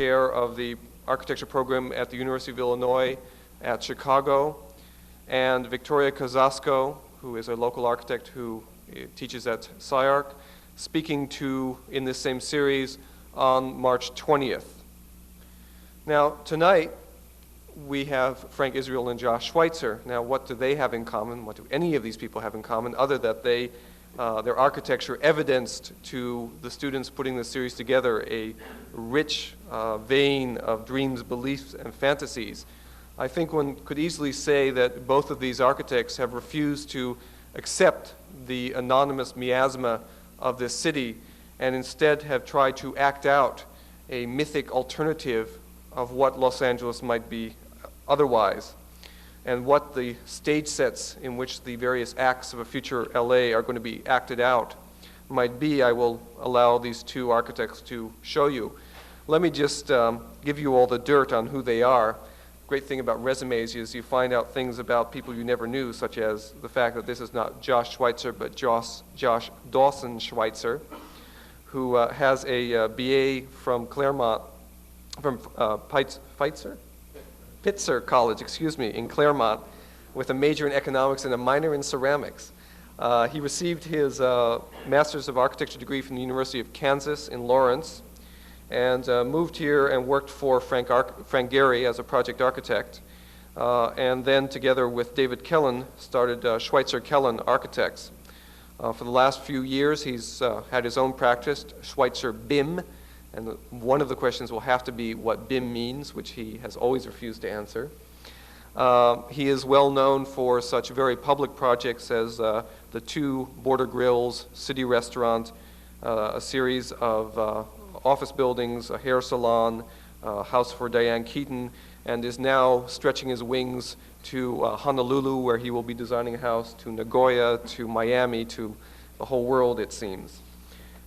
chair of the architecture program at the University of Illinois at Chicago, and Victoria Kozasco, who is a local architect who teaches at SCI-Arc, speaking in this same series on March 20th. Now, tonight, we have Frank Israel and Josh Schweitzer. Now, what do they have in common? What do any of these people have in common, other that their architecture evidenced to the students putting this series together a rich vein of dreams, beliefs, and fantasies? I think one could easily say that both of these architects have refused to accept the anonymous miasma of this city and instead have tried to act out a mythic alternative of what Los Angeles might be otherwise, and what the stage sets in which the various acts of a future LA are going to be acted out might be. I will allow these two architects to show you. Let me just give you all the dirt on who they are. Great thing about resumes is you find out things about people you never knew, such as the fact that this is not Josh Schweitzer, but Josh Dawson Schweitzer, who has a BA from Claremont, from Pitzer College, in Claremont, with a major in economics and a minor in ceramics. He received his Master's of Architecture degree from the University of Kansas in Lawrence, and moved here and worked for Frank Gehry as a project architect, and then together with David Kellen started Schweitzer Kellen Architects. For the last few years, he's had his own practice, Schweitzer BIM, and one of the questions will have to be what BIM means, which he has always refused to answer. He is well known for such very public projects as the two Border Grills, City Restaurant, a series of office buildings, a hair salon, a house for Diane Keaton, and is now stretching his wings to Honolulu, where he will be designing a house, to Nagoya, to Miami, to the whole world, it seems.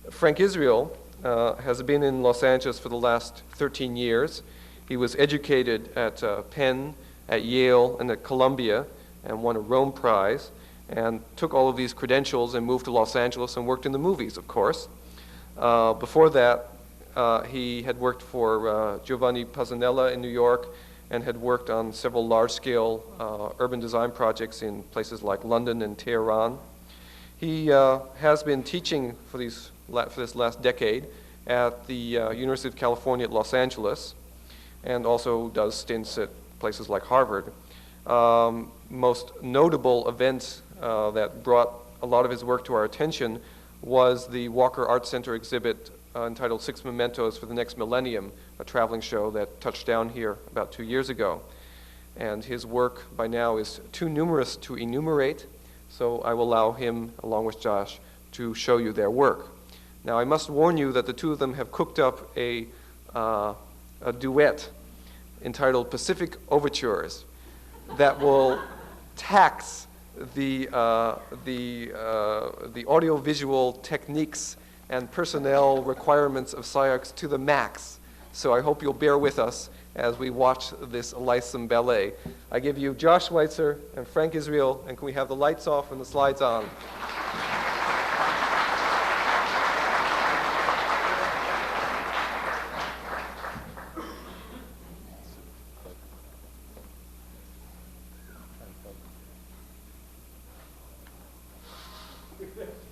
Frank Israel has been in Los Angeles for the last 13 years. He was educated at Penn, at Yale, and at Columbia, and won a Rome Prize, and took all of these credentials and moved to Los Angeles and worked in the movies, of course. Before that, he had worked for Giovanni Pazzanella in New York and had worked on several large-scale urban design projects in places like London and Tehran. He has been teaching for this last decade at the University of California at Los Angeles, and also does stints at places like Harvard. Most notable event that brought a lot of his work to our attention was the Walker Art Center exhibit entitled 6 Mementos for the Next Millennium, a traveling show that touched down here about 2 years ago. And his work by now is too numerous to enumerate, so I will allow him, along with Josh, to show you their work. Now, I must warn you that the two of them have cooked up a duet entitled Pacific Overtures that will tax the audiovisual techniques and personnel requirements of SCI-Arc to the max. So I hope you'll bear with us as we watch this lithesome ballet. I give you Josh Schweitzer and Frank Israel, and can we have the lights off and the slides on?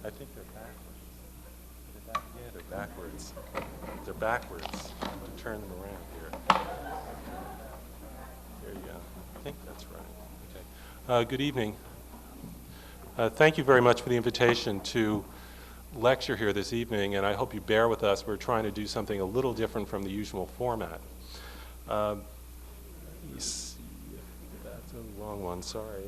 I think they're backwards. Yeah, they're backwards. They're backwards. I'm going to turn them around here. There you go. I think that's right. Okay. Good evening. Thank you very much for the invitation to lecture here this evening, and I hope you bear with us. We're trying to do something a little different from the usual format. That's the wrong one. Sorry.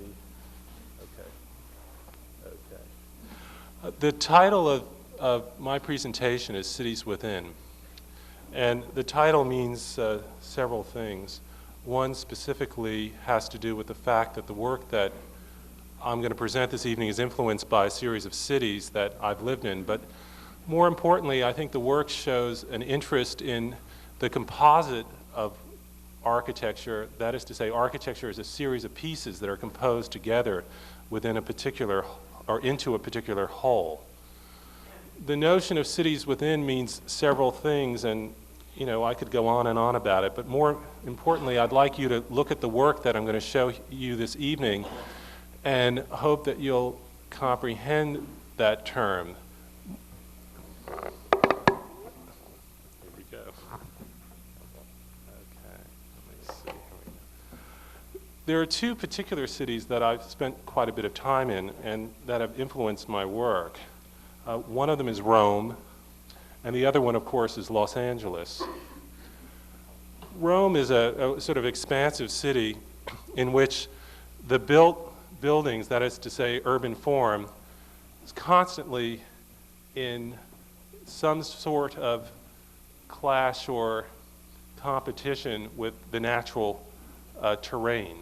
The title of my presentation is Cities Within, and the title means several things. One specifically has to do with the fact that the work that I'm going to present this evening is influenced by a series of cities that I've lived in, but more importantly, I think the work shows an interest in the composite of architecture. That is to say, architecture is a series of pieces that are composed together within a particular or into a particular whole. The notion of cities within means several things, and you know, I could go on and on about it, but more importantly, I'd like you to look at the work that I'm going to show you this evening and hope that you'll comprehend that term. Here we go. Okay, let me see. Here we go. There are two particular cities that I've spent quite a bit of time in and that have influenced my work. One of them is Rome, and the other one, of course, is Los Angeles. Rome is a sort of expansive city in which the built buildings, that is to say urban form, is constantly in some sort of clash or competition with the natural terrain.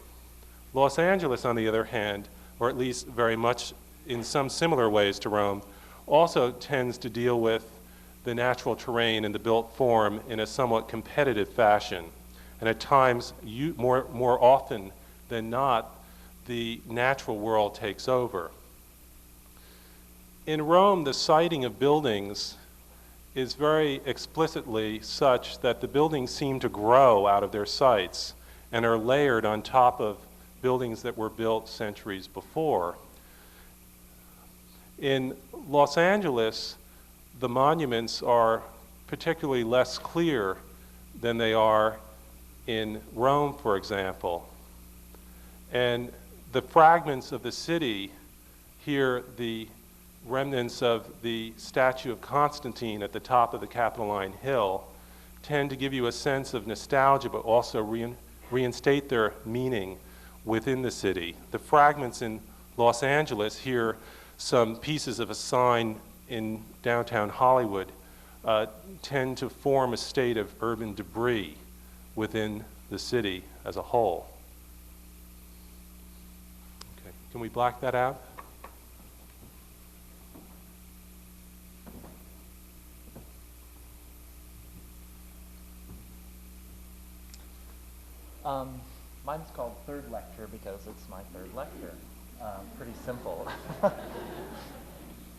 Los Angeles, on the other hand, or at least very much in some similar ways to Rome, also tends to deal with the natural terrain and the built form in a somewhat competitive fashion. And at times, more often than not, the natural world takes over. In Rome, the siting of buildings is very explicitly such that the buildings seem to grow out of their sites and are layered on top of buildings that were built centuries before. In Los Angeles, the monuments are particularly less clear than they are in Rome, for example. And the fragments of the city, here the remnants of the statue of Constantine at the top of the Capitoline Hill, tend to give you a sense of nostalgia, but also reinstate their meaning within the city. The fragments in Los Angeles, here some pieces of a sign in downtown Hollywood, tend to form a state of urban debris within the city as a whole. Okay, can we black that out? Mine's called Third Lecture because it's my third lecture. Pretty simple.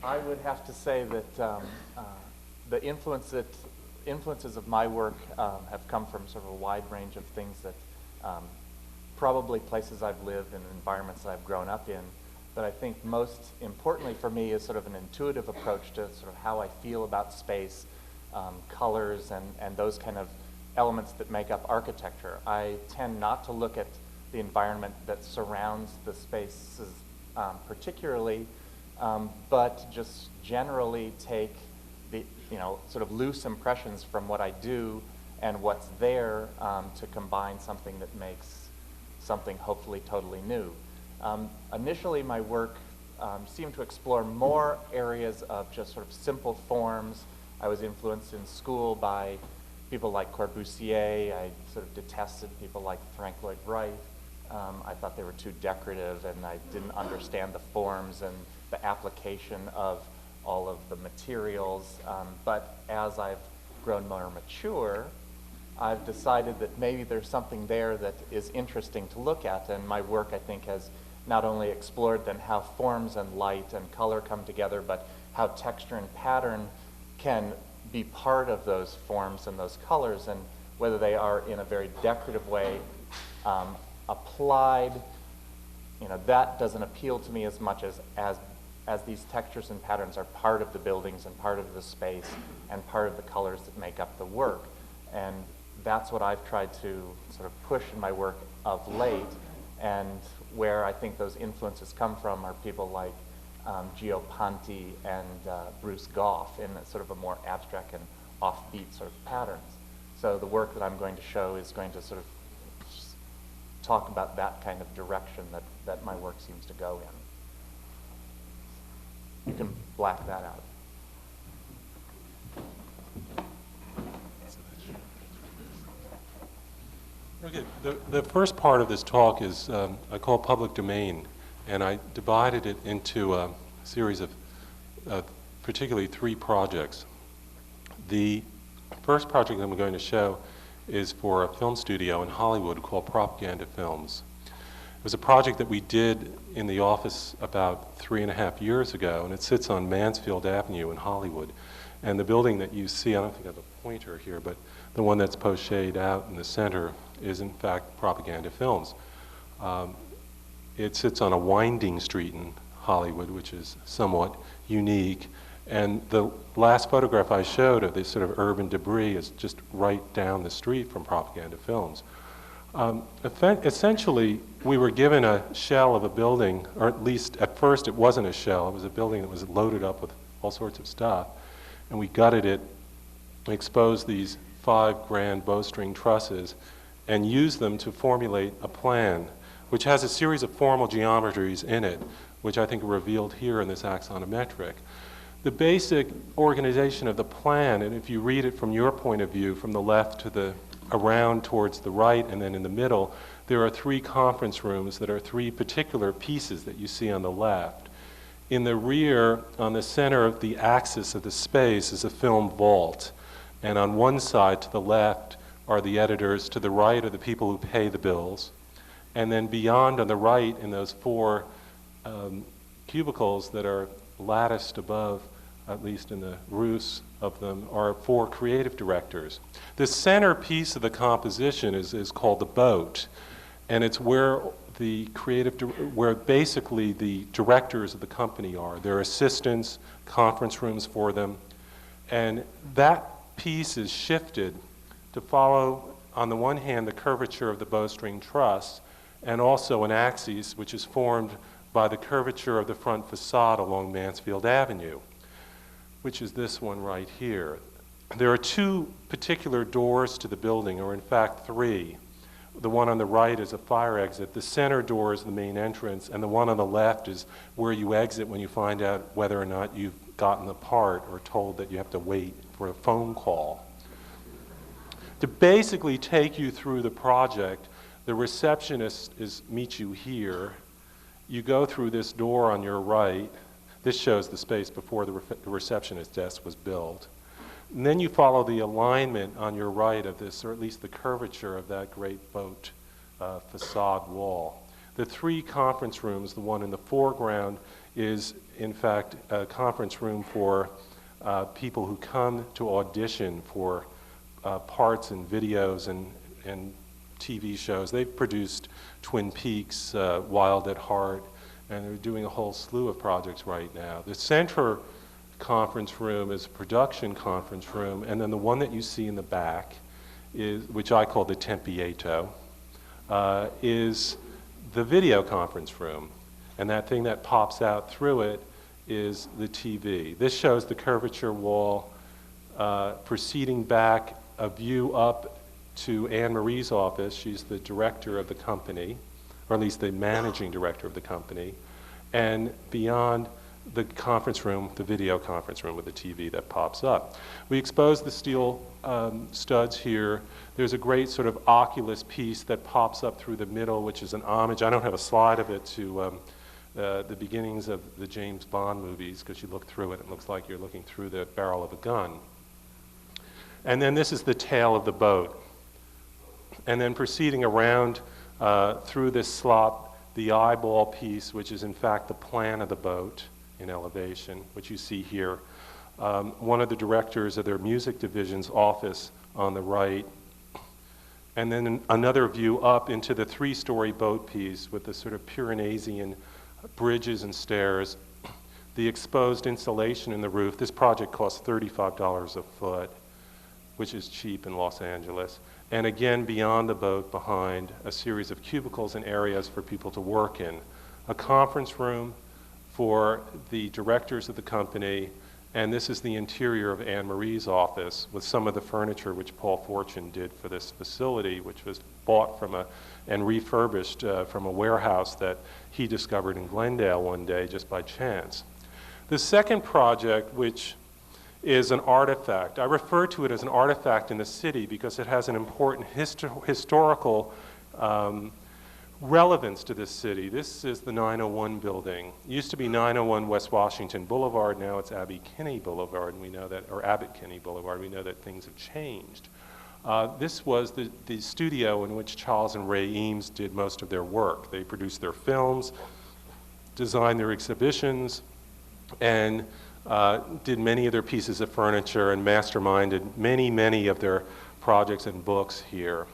I would have to say that the influences of my work have come from sort of a wide range of things that probably places I've lived and environments that I've grown up in. But I think most importantly for me is sort of an intuitive approach to sort of how I feel about space, colors, and those kind of elements that make up architecture. I tend not to look at the environment that surrounds the spaces particularly, but just generally take the sort of loose impressions from what I do and what's there to combine something that makes something hopefully totally new. Initially, my work seemed to explore more areas of just sort of simple forms. I was influenced in school by people like Corbusier. I sort of detested people like Frank Lloyd Wright. I thought they were too decorative, and I didn't understand the forms and the application of all of the materials. But as I've grown more mature, I've decided that maybe there's something there that is interesting to look at, and my work, I think, has not only explored then how forms and light and color come together, but how texture and pattern can be part of those forms and those colors, and whether they are in a very decorative way applied. That doesn't appeal to me as much as these textures and patterns are part of the buildings and part of the space and part of the colors that make up the work. And that's what I've tried to sort of push in my work of late, and where I think those influences come from are people like Gio Ponti and Bruce Goff in a sort of a more abstract and offbeat sort of patterns. So the work that I'm going to show is going to sort of talk about that kind of direction that my work seems to go in. You can black that out. Okay, the first part of this talk is I call public domain, and I divided it into a series of particularly 3 projects. The first project that I'm going to show is for a film studio in Hollywood called Propaganda Films. It was a project that we did in the office about 3.5 years ago, and it sits on Mansfield Avenue in Hollywood. And the building that you see, I don't think I have a pointer here, but The one that's pochade out in the center is in fact propaganda films. It sits on a winding street in Hollywood, which is somewhat unique. And the last photograph I showed of this sort of urban debris is just right down the street from propaganda films. Essentially, we were given a shell of a building, or at least at first it wasn't a shell, it was a building that was loaded up with all sorts of stuff. And we gutted it, exposed these 5 grand bowstring trusses, and used them to formulate a plan, which has a series of formal geometries in it, which I think are revealed here in this axonometric. The basic organization of the plan, and if you read it from your point of view, from the left to the around towards the right and then in the middle, there are 3 conference rooms that are 3 particular pieces that you see on the left. In the rear, on the center of the axis of the space, is a film vault. And on one side to the left are the editors, to the right are the people who pay the bills. And then beyond on the right, in those 4 cubicles that are latticed above, at least in the roofs of them, are 4 creative directors. The center piece of the composition is called the boat, and it's where the where basically the directors of the company are. Their assistants, conference rooms for them, and that piece is shifted to follow, on the one hand, the curvature of the bowstring truss, and also an axis which is formed by the curvature of the front facade along Mansfield Avenue, which is this one right here. There are 2 particular doors to the building, or in fact 3. The one on the right is a fire exit. The center door is the main entrance, and the one on the left is where you exit when you find out whether or not you've gotten the part or told that you have to wait for a phone call. To basically take you through the project, the receptionist meets you here. You go through this door on your right. This shows the space before the receptionist desk was built. And then you follow the alignment on your right of this, or at least the curvature of that great boat facade wall. The 3 conference rooms, the one in the foreground is in fact a conference room for people who come to audition for parts in videos and TV shows. They've produced Twin Peaks, Wild at Heart, and they're doing a whole slew of projects right now. The center conference room is a production conference room, and then the one that you see in the back, which I call the Tempieto, is the video conference room. And that thing that pops out through it is the TV. This shows the curvature wall proceeding back, a view up to Anne Marie's office. She's the director of the company, or at least the managing director of the company, and beyond the conference room, the video conference room with the TV that pops up. We expose the steel studs here. There's a great sort of oculus piece that pops up through the middle, which is an homage. I don't have a slide of it to the beginnings of the James Bond movies, because you look through it, it looks like you're looking through the barrel of a gun. And then this is the tail of the boat. And then proceeding around through this slop, the eyeball piece, which is in fact the plan of the boat in elevation, which you see here. One of the directors of their music division's office on the right. And then another view up into the 3-story boat piece with the sort of Pyrenean bridges and stairs. The exposed insulation in the roof. This project costs $35 a foot, which is cheap in Los Angeles. And again, beyond the boat, behind, a series of cubicles and areas for people to work in. A conference room for the directors of the company, and this is the interior of Anne Marie's office with some of the furniture which Paul Fortune did for this facility, which was bought from and refurbished from a warehouse that he discovered in Glendale one day just by chance. The second project, which is an artifact. I refer to it as an artifact in the city because it has an important historical relevance to this city. This is the 901 building. It used to be 901 West Washington Boulevard. Now it's Abbot Kinney Boulevard, and we know that, or Abbot Kinney Boulevard. We know that things have changed. This was the studio in which Charles and Ray Eames did most of their work. They produced their films, designed their exhibitions, and did many of their pieces of furniture and masterminded many of their projects and books here.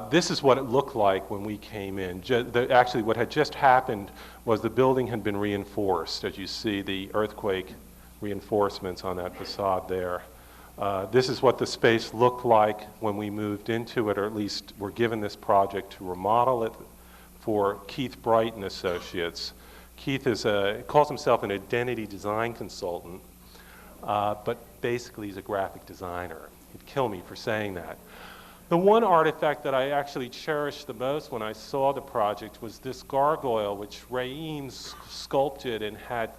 This is what it looked like when we came in. Actually, what had just happened was the building had been reinforced, as you see the earthquake reinforcements on that facade there. This is what the space looked like when we moved into it, or at least were given this project to remodel it for Keith Bright and Associates. Keith calls himself an identity design consultant, but basically he's a graphic designer. He'd kill me for saying that. The one artifact that I actually cherished the most when I saw the project was this gargoyle, which Ray Eames sculpted and had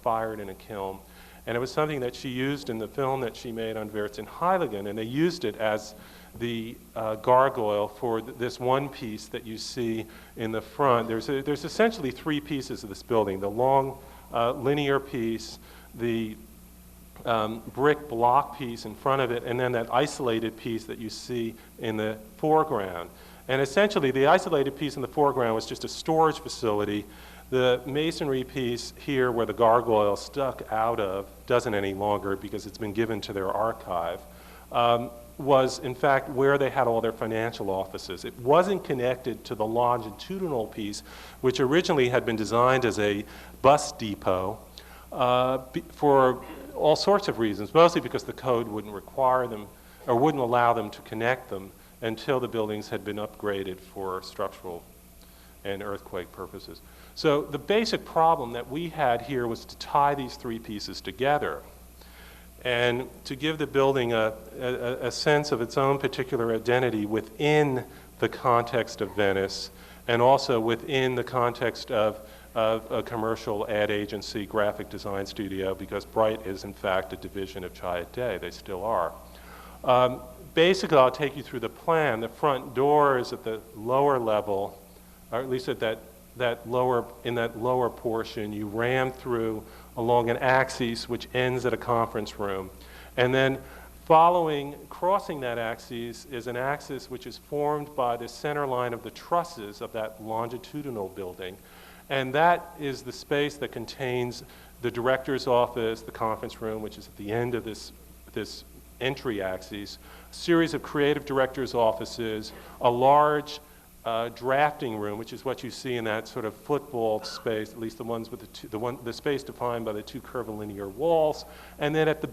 fired in a kiln. And it was something that she used in the film that she made on Wiertz and Heiligen, and they used it as the gargoyle for this one piece that you see in the front. There's essentially three pieces of this building: the long linear piece, the brick block piece in front of it, and then that isolated piece that you see in the foreground. And essentially, the isolated piece in the foreground was just a storage facility. The masonry piece here, where the gargoyle stuck out of, doesn't any longer because it's been given to their archive, was in fact where they had all their financial offices. It wasn't connected to the longitudinal piece, which originally had been designed as a bus depot for all sorts of reasons, mostly because the code wouldn't require them or wouldn't allow them to connect them until the buildings had been upgraded for structural and earthquake purposes. So the basic problem that we had here was to tie these three pieces together and to give the building a sense of its own particular identity within the context of Venice and also within the context of a commercial ad agency graphic design studio, because Bright is in fact a division of Chiat. They still are. Basically, I'll take you through the plan. The front door is at the lower level, or at least at that lower portion. You ram through along an axis which ends at a conference room, and then crossing that axis is an axis which is formed by the center line of the trusses of that longitudinal building. And that is the space that contains the director's office, the conference room, which is at the end of this entry axis, a series of creative directors' offices, a large drafting room, which is what you see in that sort of football space, at least the ones with the space defined by the two curvilinear walls, and then at the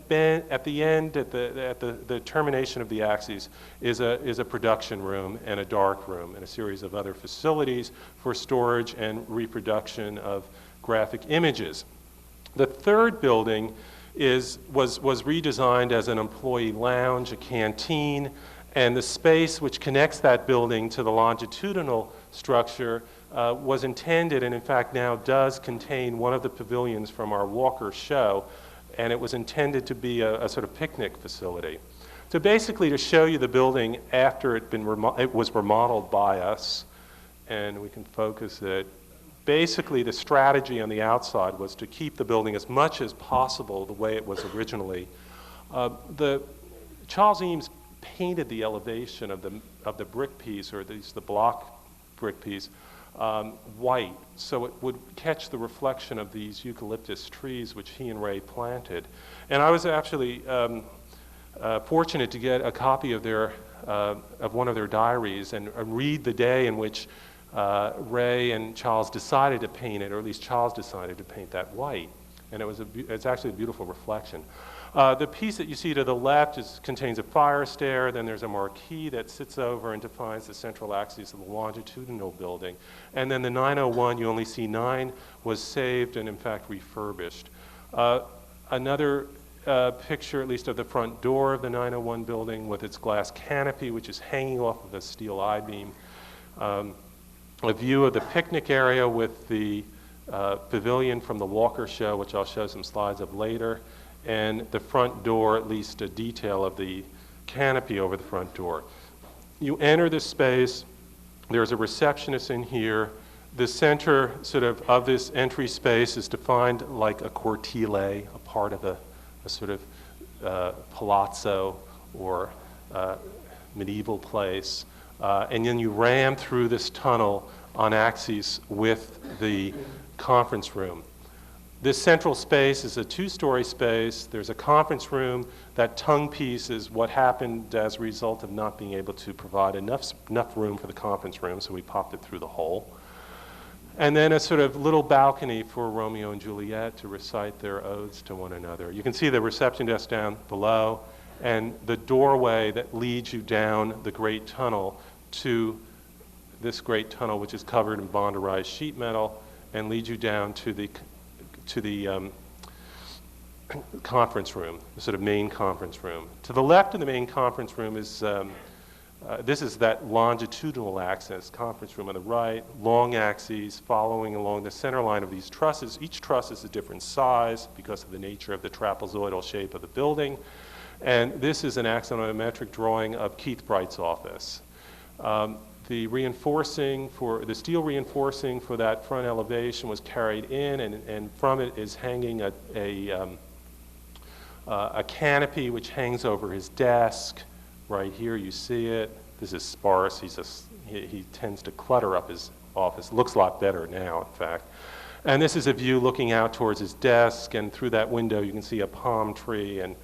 termination of the axis is a production room and a dark room and a series of other facilities for storage and reproduction of graphic images. The third building was redesigned as an employee lounge, a canteen, and the space which connects that building to the longitudinal structure was intended, and in fact now does contain one of the pavilions from our Walker show, and it was intended to be a sort of picnic facility. So basically, to show you the building after it was remodeled by us, and we can focus it, basically the strategy on the outside was to keep the building as much as possible the way it was originally. Charles Eames painted the elevation of the brick piece, or at least the block brick piece, white, so it would catch the reflection of these eucalyptus trees which he and Ray planted. And I was actually fortunate to get a copy of one of their diaries and read the day in which Ray and Charles decided to paint it, or at least Charles decided to paint that white. And it's actually a beautiful reflection. The piece that you see to the left contains a fire stair. Then there's a marquee that sits over and defines the central axis of the longitudinal building. And then the 901, you only see 9, was saved and in fact refurbished. Another picture, at least of the front door of the 901 building with its glass canopy, which is hanging off of a steel I-beam. A view of the picnic area with the pavilion from the Walker show, which I'll show some slides of later. And the front door, at least a detail of the canopy over the front door. You enter this space, there's a receptionist in here. The center of this entry space is defined like a cortile, a part of a sort of palazzo or medieval place. And then you ram through this tunnel on axis with the conference room. This central space is a two-story space. There's a conference room. That tongue piece is what happened as a result of not being able to provide enough room for the conference room, so we popped it through the hole. And then a sort of little balcony for Romeo and Juliet to recite their odes to one another. You can see the reception desk down below, and the doorway that leads you down the great tunnel to this great tunnel, which is covered in bonderized sheet metal, and leads you down to the conference room, the sort of main conference room. To the left of the main conference room is, this is that longitudinal axis, conference room on the right, long axes following along the center line of these trusses. Each truss is a different size because of the nature of the trapezoidal shape of the building. And this is an axonometric drawing of Keith Bright's office. The steel reinforcing for that front elevation was carried in, and from it is hanging a canopy which hangs over his desk. Right here you see it. This is sparse. He tends to clutter up his office. Looks a lot better now, in fact. And this is a view looking out towards his desk, and through that window you can see a palm tree and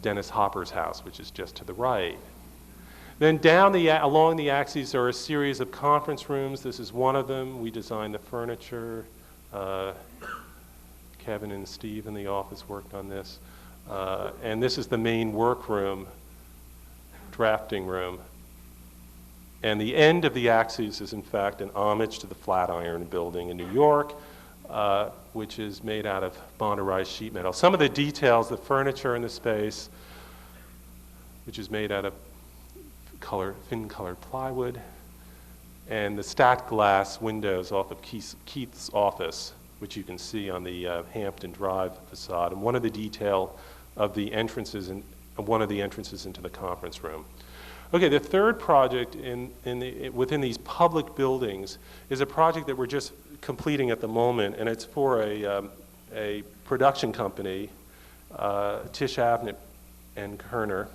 Dennis Hopper's house, which is just to the right. Then along the axes are a series of conference rooms. This is one of them. We designed the furniture. Kevin and Steve in the office worked on this. And this is the main workroom, drafting room. And the end of the axis is, in fact, an homage to the Flatiron Building in New York, which is made out of bonderized sheet metal. Some of the details, the furniture in the space, which is made out of thin colored plywood, and the stacked glass windows off of Keith's office, which you can see on the Hampton Drive facade, and one of the detail of the entrances into the conference room. Okay, the third project within these public buildings is a project that we're just completing at the moment, and it's for a production company, Tish Avnet and Kerner.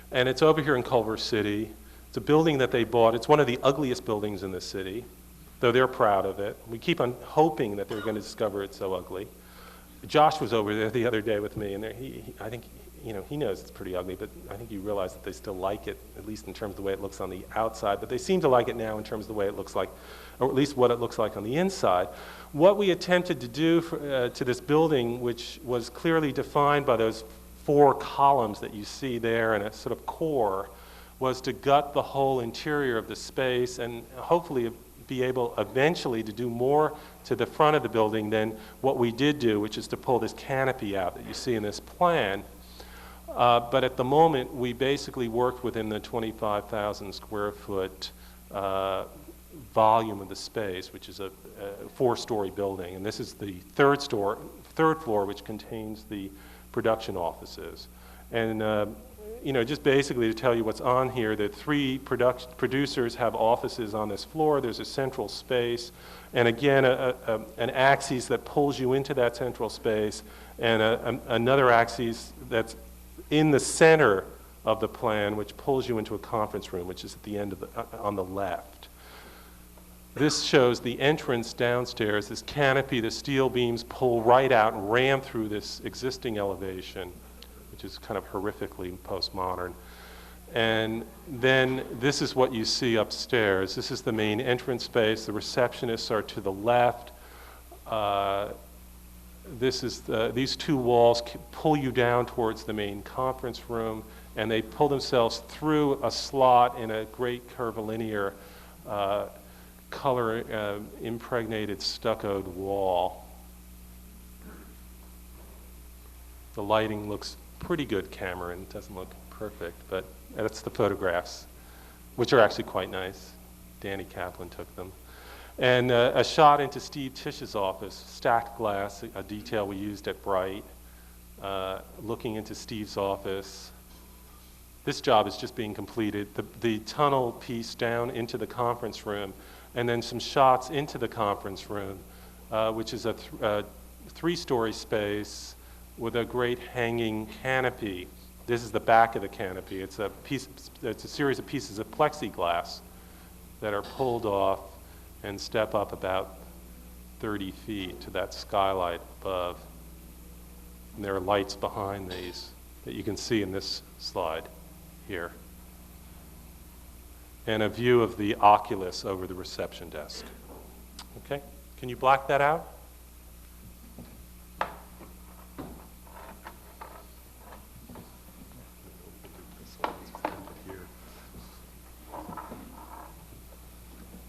And it's over here in Culver City. It's a building that they bought. It's one of the ugliest buildings in the city, though they're proud of it. We keep on hoping that they're going to discover it's so ugly. Josh was over there the other day with me, and I think he knows it's pretty ugly, but I think you realize that they still like it, at least in terms of the way it looks on the outside. But they seem to like it now in terms of the way it looks like, or at least what it looks like on the inside. What we attempted to do to this building, which was clearly defined by those 4 columns that you see there and a sort of core, was to gut the whole interior of the space and hopefully be able eventually to do more to the front of the building than what we did do, which is to pull this canopy out that you see in this plan. But at the moment, we basically worked within the 25,000 square foot volume of the space, which is a 4-story building. And this is the third floor, which contains the production offices. And just basically to tell you what's on here, the 3 producers have offices on this floor. There's a central space, and again, an axis that pulls you into that central space, and another axis that's in the center of the plan, which pulls you into a conference room, which is at the end of on the left. This shows the entrance downstairs. This canopy, the steel beams pull right out and ram through this existing elevation, which is kind of horrifically postmodern. And then this is what you see upstairs. This is the main entrance space. The receptionists are to the left. These 2 walls pull you down towards the main conference room, and they pull themselves through a slot in a great curvilinear color impregnated stuccoed wall. The lighting looks pretty good, Cameron. It doesn't look perfect, but that's the photographs, which are actually quite nice. Danny Kaplan took them. And a shot into Steve Tish's office, stacked glass, a detail we used at Bright, looking into Steve's office. This job is just being completed. The tunnel piece down into the conference room, and then some shots into the conference room, which is a 3-story space with a great hanging canopy. This is the back of the canopy. It's a series of pieces of plexiglass that are pulled off and step up about 30 feet to that skylight above. And there are lights behind these that you can see in this slide here. And a view of the oculus over the reception desk. Okay, can you black that out?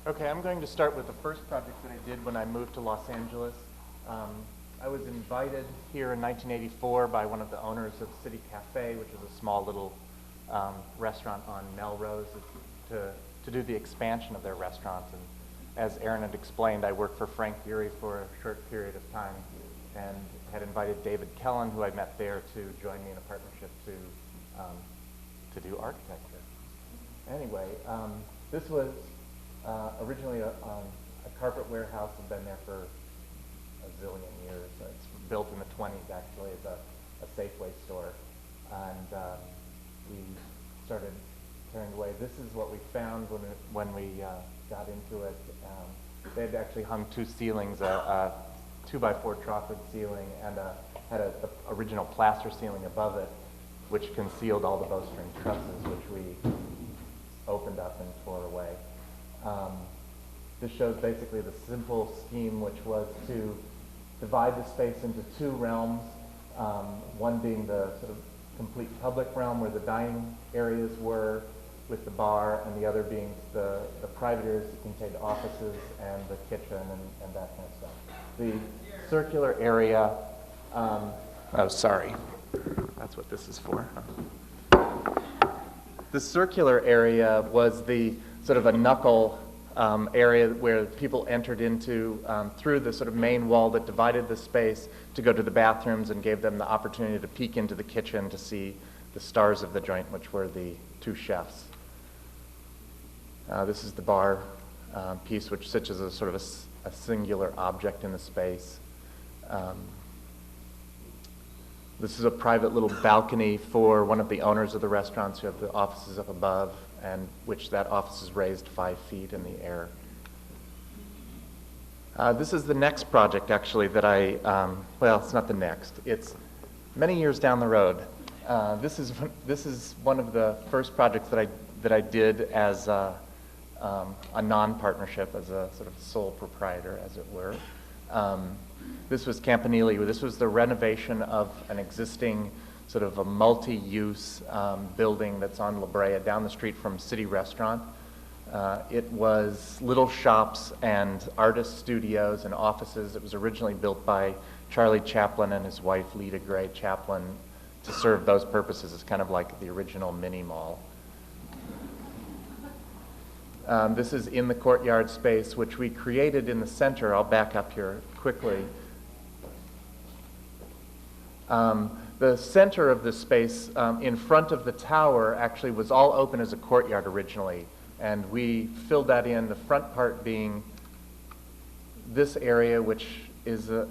Okay, I'm going to start with the first project that I did when I moved to Los Angeles. I was invited here in 1984 by one of the owners of City Cafe, which is a small little restaurant on Melrose, to do the expansion of their restaurant. And as Aaron had explained, I worked for Frank Gehry for a short period of time and had invited David Kellen, who I met there, to join me in a partnership to do architecture. Anyway, this was originally a carpet warehouse, had been there for a zillion years. It's built in the 20s, actually, as a Safeway store. And we started tearing away. This is what we found when we got into it. They had actually hung two ceilings, a 2x4 trotted ceiling and had an original plaster ceiling above it, which concealed all the bowstring trusses, which we opened up and tore away. This shows basically the simple scheme, which was to divide the space into two realms, one being the sort of complete public realm where the dining areas were with the bar, and the other being the private areas that contained offices and the kitchen and that kind of stuff. The circular area, oh, sorry, that's what this is for. The circular area was the sort of a knuckle area where people entered into through the sort of main wall that divided the space to go to the bathrooms and gave them the opportunity to peek into the kitchen to see the stars of the joint, which were the two chefs. This is the bar piece, which sits as a sort of a singular object in the space. This is a private little balcony for one of the owners of the restaurants who have the offices up above, and which that office is raised 5 feet in the air. This is the next project, actually, that well, it's not the next. It's many years down the road. This is one of the first projects that I did as a non-partnership, as a sort of sole proprietor, as it were. This was Campanile. This was the renovation of an existing sort of a multi-use building that's on La Brea, down the street from City Restaurant. It was little shops and artist studios and offices. It was originally built by Charlie Chaplin and his wife, Lita Gray Chaplin, to serve those purposes. It's kind of like the original mini mall. This is in the courtyard space, which we created in the center. I'll back up here quickly. The center of this space in front of the tower actually was all open as a courtyard originally, and we filled that in, the front part being this area, which is sort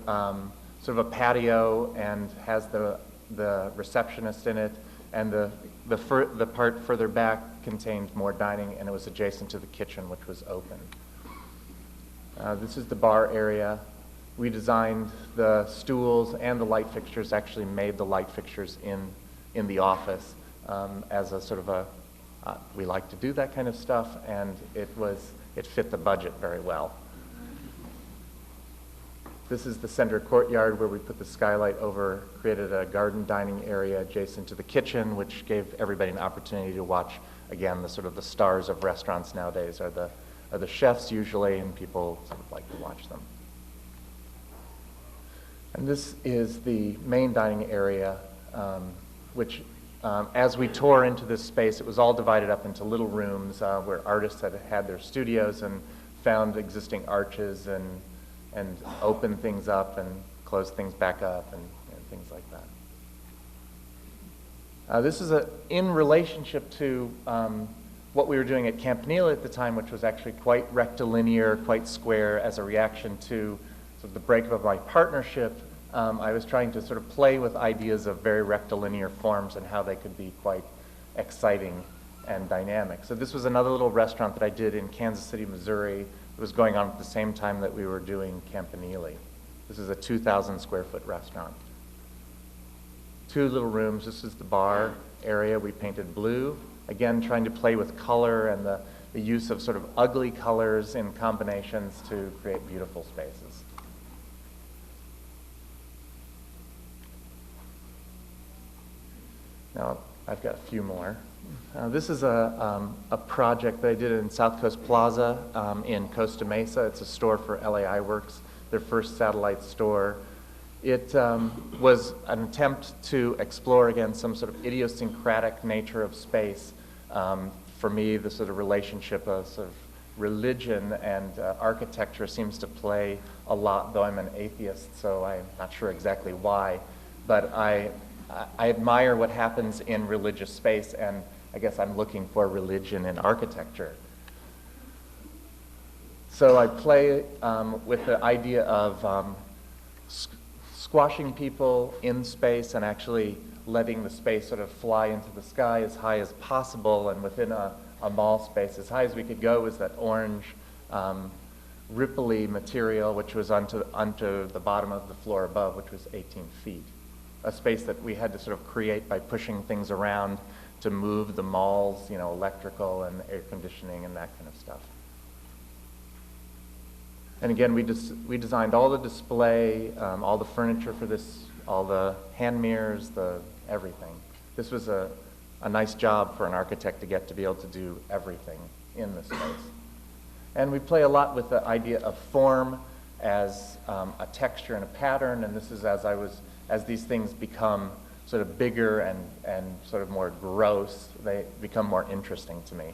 of a patio and has the receptionist in it, and the part further back contained more dining, and it was adjacent to the kitchen, which was open. This is the bar area. We designed the stools and the light fixtures, actually made the light fixtures in the office as a sort of we like to do that kind of stuff, and it fit the budget very well. This is the center courtyard where we put the skylight over, created a garden dining area adjacent to the kitchen, which gave everybody an opportunity to watch, again, the sort of the stars of restaurants nowadays are the chefs usually, and people sort of like to watch them. And this is the main dining area, which as we tore into this space, it was all divided up into little rooms where artists had their studios and found existing arches and opened things up and closed things back up and things like that. This is in relationship to what we were doing at Campanile at the time, which was actually quite rectilinear, quite square, as a reaction to sort of the breakup of my partnership. I was trying to sort of play with ideas of very rectilinear forms and how they could be quite exciting and dynamic. So this was another little restaurant that I did in Kansas City, Missouri, It was going on at the same time that we were doing Campanile. This is a 2,000 square foot restaurant. 2 little rooms. This is the bar area. We painted blue. Again, trying to play with color and the use of sort of ugly colors in combinations to create beautiful spaces. Now, I've got a few more. This is a project that I did in South Coast Plaza in Costa Mesa. It's a store for LAI Works, their first satellite store. It was an attempt to explore, again, some sort of idiosyncratic nature of space. For me, the sort of relationship of sort of religion and architecture seems to play a lot, though I'm an atheist, so I'm not sure exactly why. But I admire what happens in religious space, and I guess I'm looking for religion in architecture. So I play with the idea of squashing people in space and actually letting the space sort of fly into the sky as high as possible, and within a mall space as high as we could go was that orange ripply material which was onto the bottom of the floor above, which was 18 feet. A space that we had to sort of create by pushing things around to move the mall's, electrical and air conditioning and that kind of stuff. And again, we designed all the display, all the furniture for this, all the hand mirrors, everything. This was a nice job for an architect to get to be able to do everything in the space. And we play a lot with the idea of form as a texture and a pattern, and this is as these things become sort of bigger and sort of more gross, they become more interesting to me.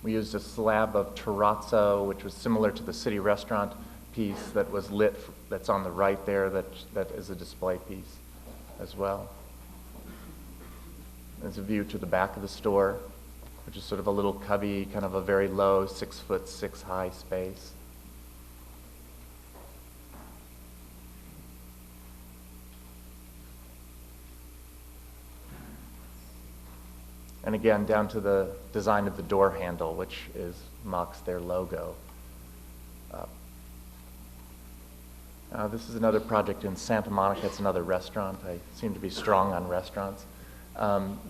We used a slab of terrazzo, which was similar to the city restaurant piece that was lit, that's on the right there, that is a display piece as well. There's a view to the back of the store, which is sort of a little cubby, kind of a very low 6'6" high space. And again, down to the design of the door handle, which mocks their logo. This is another project in Santa Monica. It's another restaurant. I seem to be strong on restaurants.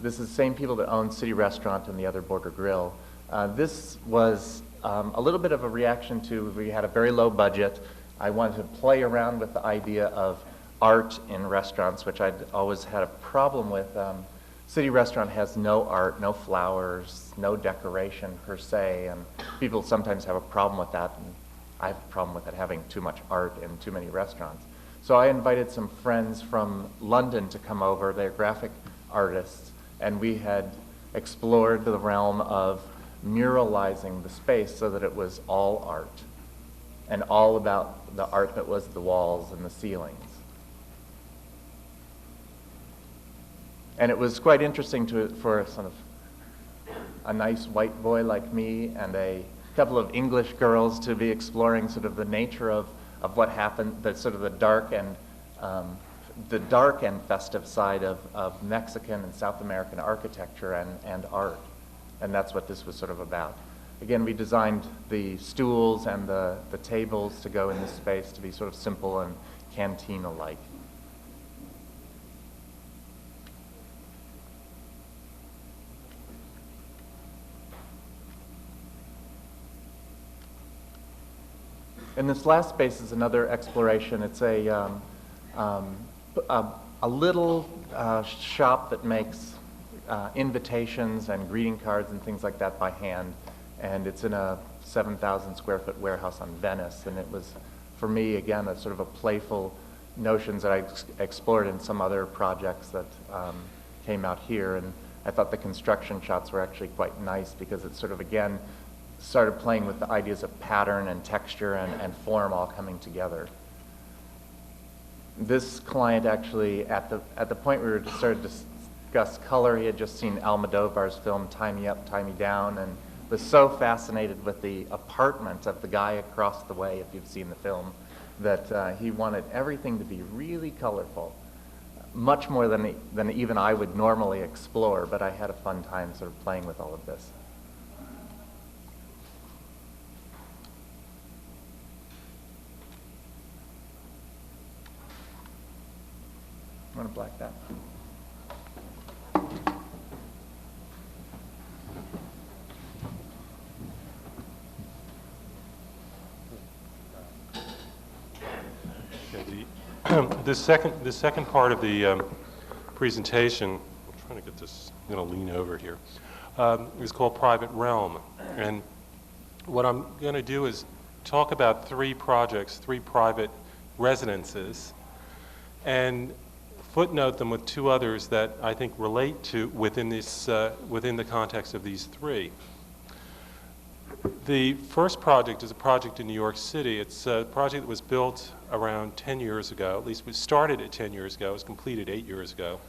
This is the same people that own City Restaurant and the other Border Grill. This was a little bit of a reaction to, we had a very low budget. I wanted to play around with the idea of art in restaurants, which I'd always had a problem with. City Restaurant has no art, no flowers, no decoration per se, and people sometimes have a problem with that, and I have a problem with it having too much art in too many restaurants. So I invited some friends from London to come over. They're graphic artists, and we had explored the realm of muralizing the space so that it was all art and all about the art that was the walls and the ceilings. And it was quite interesting for sort of a nice white boy like me and a couple of English girls to be exploring sort of the nature of what happened, the sort of the dark and festive side of Mexican and South American architecture and art. And that's what this was sort of about. Again, we designed the stools and the tables to go in this space to be sort of simple and cantina-like. And this last space is another exploration. It's a little shop that makes invitations and greeting cards and things like that by hand. And it's in a 7,000 square foot warehouse on Venice. And it was, for me, again, a sort of a playful notions that I explored in some other projects that came out here. And I thought the construction shots were actually quite nice because it sort of, again, started playing with the ideas of pattern and texture and form all coming together. This client actually, at the point we started to discuss color, he had just seen Almodovar's film Tie Me Up, Tie Me Down, and was so fascinated with the apartment of the guy across the way, if you've seen the film, that he wanted everything to be really colorful. much more than even I would normally explore, but I had a fun time sort of playing with all of this. I'm going to black that. The second part of the presentation, I'm trying to get this, I'm going to lean over here, is called Private Realm. And what I'm going to do is talk about 3 projects, 3 private residences, and footnote them with 2 others that I think relate to within the context of these 3. The first project is a project in New York City. It's a project that was built around 10 years ago. At least it started at 10 years ago. It was completed 8 years ago.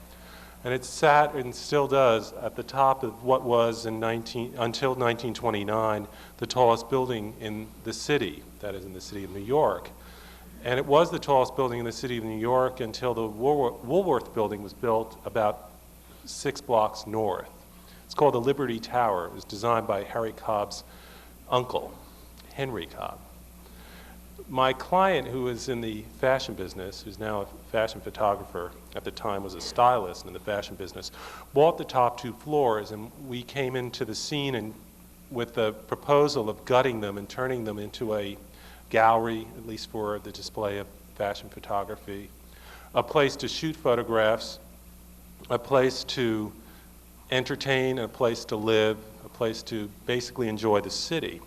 And it sat and still does at the top of what was until 1929 the tallest building in the city, that is in the city of New York. And it was the tallest building in the city of New York until the Woolworth building was built about 6 blocks north. It's called the Liberty Tower. It was designed by Harry Cobb's uncle, Henry Cobb. My client, who was in the fashion business, who's now a fashion photographer, at the time was a stylist in the fashion business, bought the top 2 floors, and we came into the scene and with the proposal of gutting them and turning them into a gallery, at least for the display of fashion photography, a place to shoot photographs, a place to entertain, a place to live, a place to basically enjoy the city.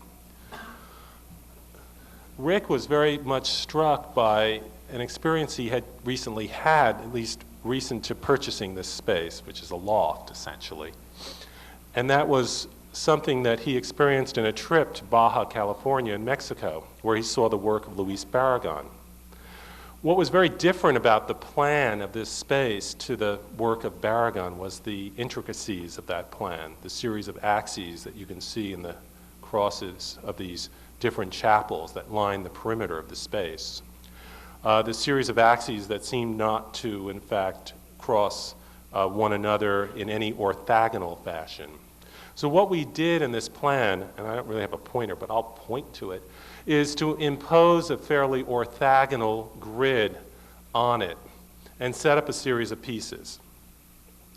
Rick was very much struck by an experience he had recently had, at least recent to purchasing this space, which is a loft, essentially. And that was something that he experienced in a trip to Baja California in Mexico, where he saw the work of Luis Barragan. What was very different about the plan of this space to the work of Barragan was the intricacies of that plan, the series of axes that you can see in the crosses of these different chapels that line the perimeter of the space. The series of axes that seem not to, in fact, cross one another in any orthogonal fashion. So what we did in this plan, and I don't really have a pointer, but I'll point to it, is to impose a fairly orthogonal grid on it and set up a series of pieces.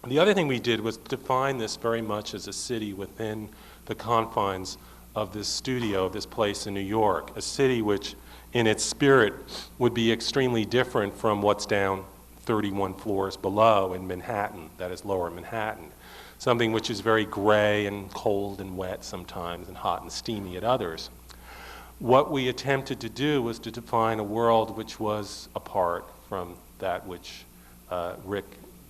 The other thing we did was define this very much as a city within the confines of this studio, of this place in New York, a city which in its spirit would be extremely different from what's down 31 floors below in Manhattan, that is lower Manhattan. Something which is very gray and cold and wet sometimes and hot and steamy at others. What we attempted to do was to define a world which was apart from that which Rick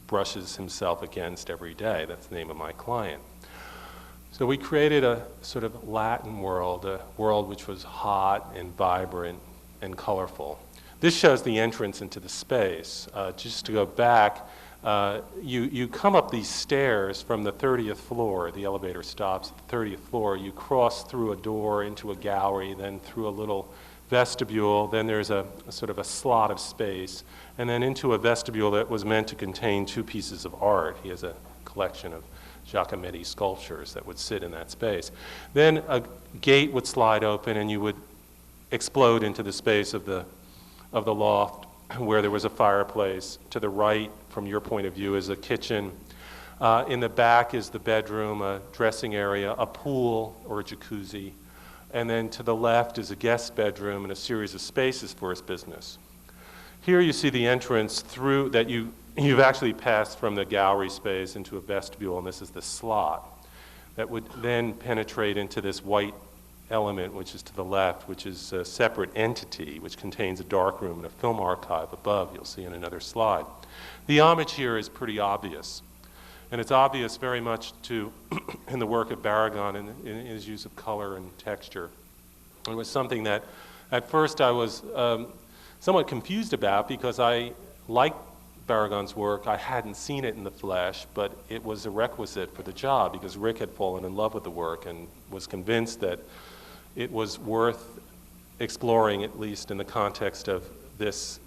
brushes himself against every day. That's the name of my client. So we created a sort of Latin world, a world which was hot and vibrant and colorful. This shows the entrance into the space. Just to go back, you come up these stairs from the 30th floor. The elevator stops at the 30th floor. You cross through a door into a gallery, then through a little vestibule. Then there's a sort of a slot of space, and then into a vestibule that was meant to contain 2 pieces of art. He has a collection of Giacometti sculptures that would sit in that space. Then a gate would slide open, and you would explode into the space of the loft, where there was a fireplace. To the right, from your point of view, is a kitchen. In the back is the bedroom, a dressing area, a pool or a jacuzzi. And then to the left is a guest bedroom and a series of spaces for his business. Here you see the entrance through that you've actually passed from the gallery space into a vestibule, and this is the slot that would then penetrate into this white element, which is to the left, which is a separate entity, which contains a dark room and a film archive above. You'll see in another slide. The homage here is pretty obvious, and it's obvious very much in the work of Barragan and in his use of color and texture. It was something that at first I was somewhat confused about, because I liked Barragan's work. I hadn't seen it in the flesh, but it was a requisite for the job, because Rick had fallen in love with the work and was convinced that it was worth exploring, at least in the context of this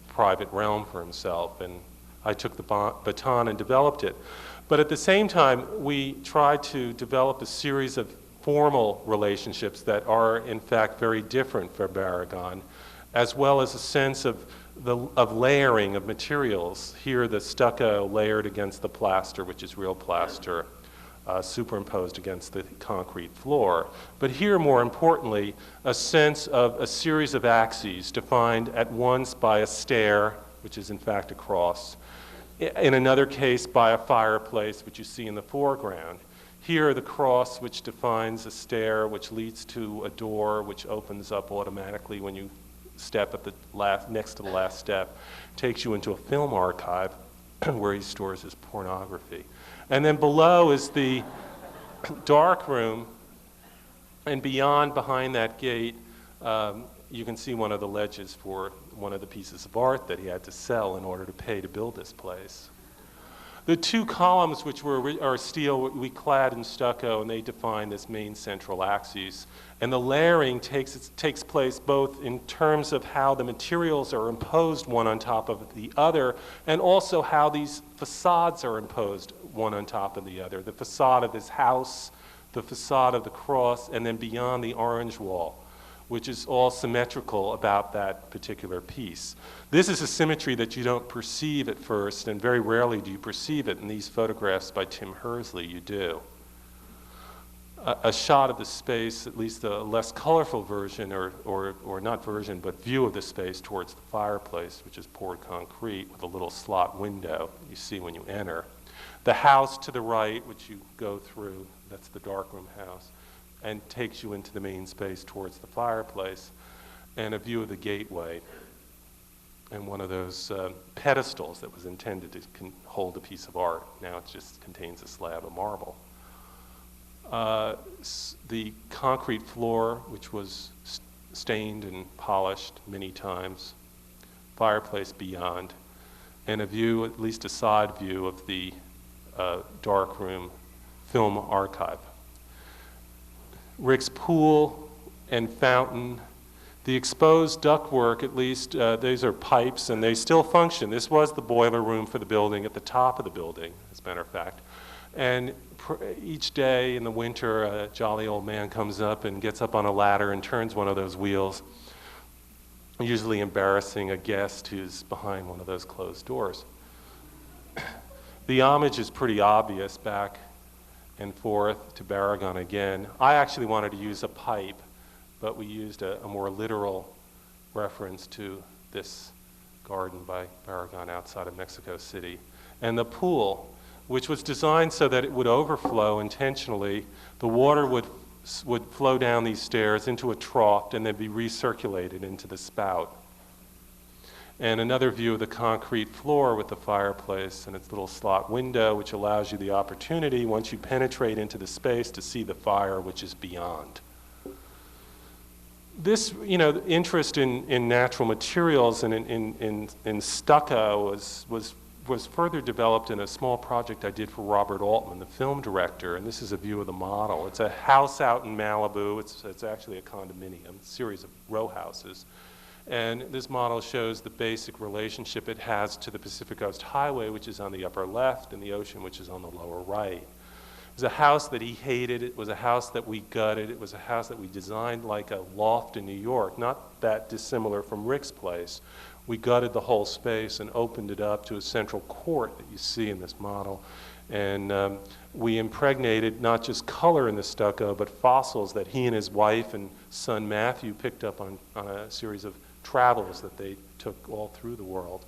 private realm for himself. And I took the baton and developed it. But at the same time, we tried to develop a series of formal relationships that are, in fact, very different for Barragan, as well as a sense of layering of materials. Here, the stucco layered against the plaster, which is real plaster, superimposed against the concrete floor. But here, more importantly, a sense of a series of axes defined at once by a stair, which is in fact a cross, in another case by a fireplace, which you see in the foreground. Here, the cross, which defines a stair, which leads to a door, which opens up automatically when you step at the next to the last step, takes you into a film archive where he stores his pornography. And then below is the dark room, and behind that gate, you can see one of the ledges for one of the pieces of art that he had to sell in order to pay to build this place. The two columns, which are steel, we clad in stucco, and they define this main central axis. And the layering takes place both in terms of how the materials are imposed one on top of the other, and also how these facades are imposed one on top of the other. The facade of this house, the facade of the cross, and then beyond the orange wall, which is all symmetrical about that particular piece. This is a symmetry that you don't perceive at first, and very rarely do you perceive it. In these photographs by Tim Hersley, you do. A shot of the space, at least a less colorful version, or not version, but view of the space towards the fireplace, which is poured concrete with a little slot window you see when you enter. The house to the right, which you go through, that's the darkroom house, and takes you into the main space towards the fireplace, and a view of the gateway, and one of those pedestals that was intended to hold a piece of art. Now it just contains a slab of marble. The concrete floor, which was stained and polished many times, fireplace beyond, and a view, at least a side view, of the darkroom film archive. Rick's pool and fountain, the exposed ductwork, at least these are pipes and they still function. This was the boiler room for the building at the top of the building, as a matter of fact. And each day in the winter, a jolly old man comes up and gets up on a ladder and turns one of those wheels, usually embarrassing a guest who's behind one of those closed doors. The homage is pretty obvious back and forth to Barragan again. I actually wanted to use a pipe, but we used a more literal reference to this garden by Barragan outside of Mexico City. And the pool, which was designed so that it would overflow intentionally. The water would flow down these stairs into a trough and then be recirculated into the spout. And another view of the concrete floor with the fireplace and its little slot window, which allows you the opportunity, once you penetrate into the space, to see the fire which is beyond. This, interest in natural materials and in stucco was further developed in a small project I did for Robert Altman, the film director, and this is a view of the model. It's a house out in Malibu. It's actually a condominium, a series of row houses. And this model shows the basic relationship it has to the Pacific Coast Highway, which is on the upper left, and the ocean, which is on the lower right. It was a house that he hated. It was a house that we gutted. It was a house that we designed like a loft in New York, not that dissimilar from Rick's place. We gutted the whole space and opened it up to a central court that you see in this model. And we impregnated not just color in the stucco, but fossils that he and his wife and son Matthew picked up on a series of travels that they took all through the world.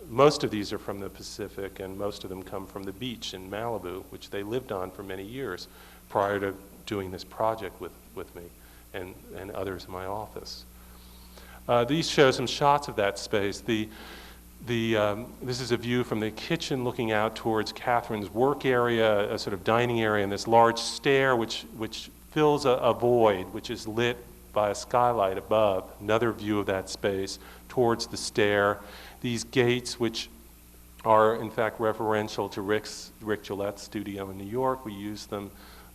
Most of these are from the Pacific, and most of them come from the beach in Malibu, which they lived on for many years prior to doing this project with me and others in my office. These show some shots of that space. This is a view from the kitchen looking out towards Catherine's work area, a sort of dining area, and this large stair which fills a void, which is lit by a skylight above. Another view of that space towards the stair. These gates, which are in fact referential to Rick Gillette's studio in New York. We use them.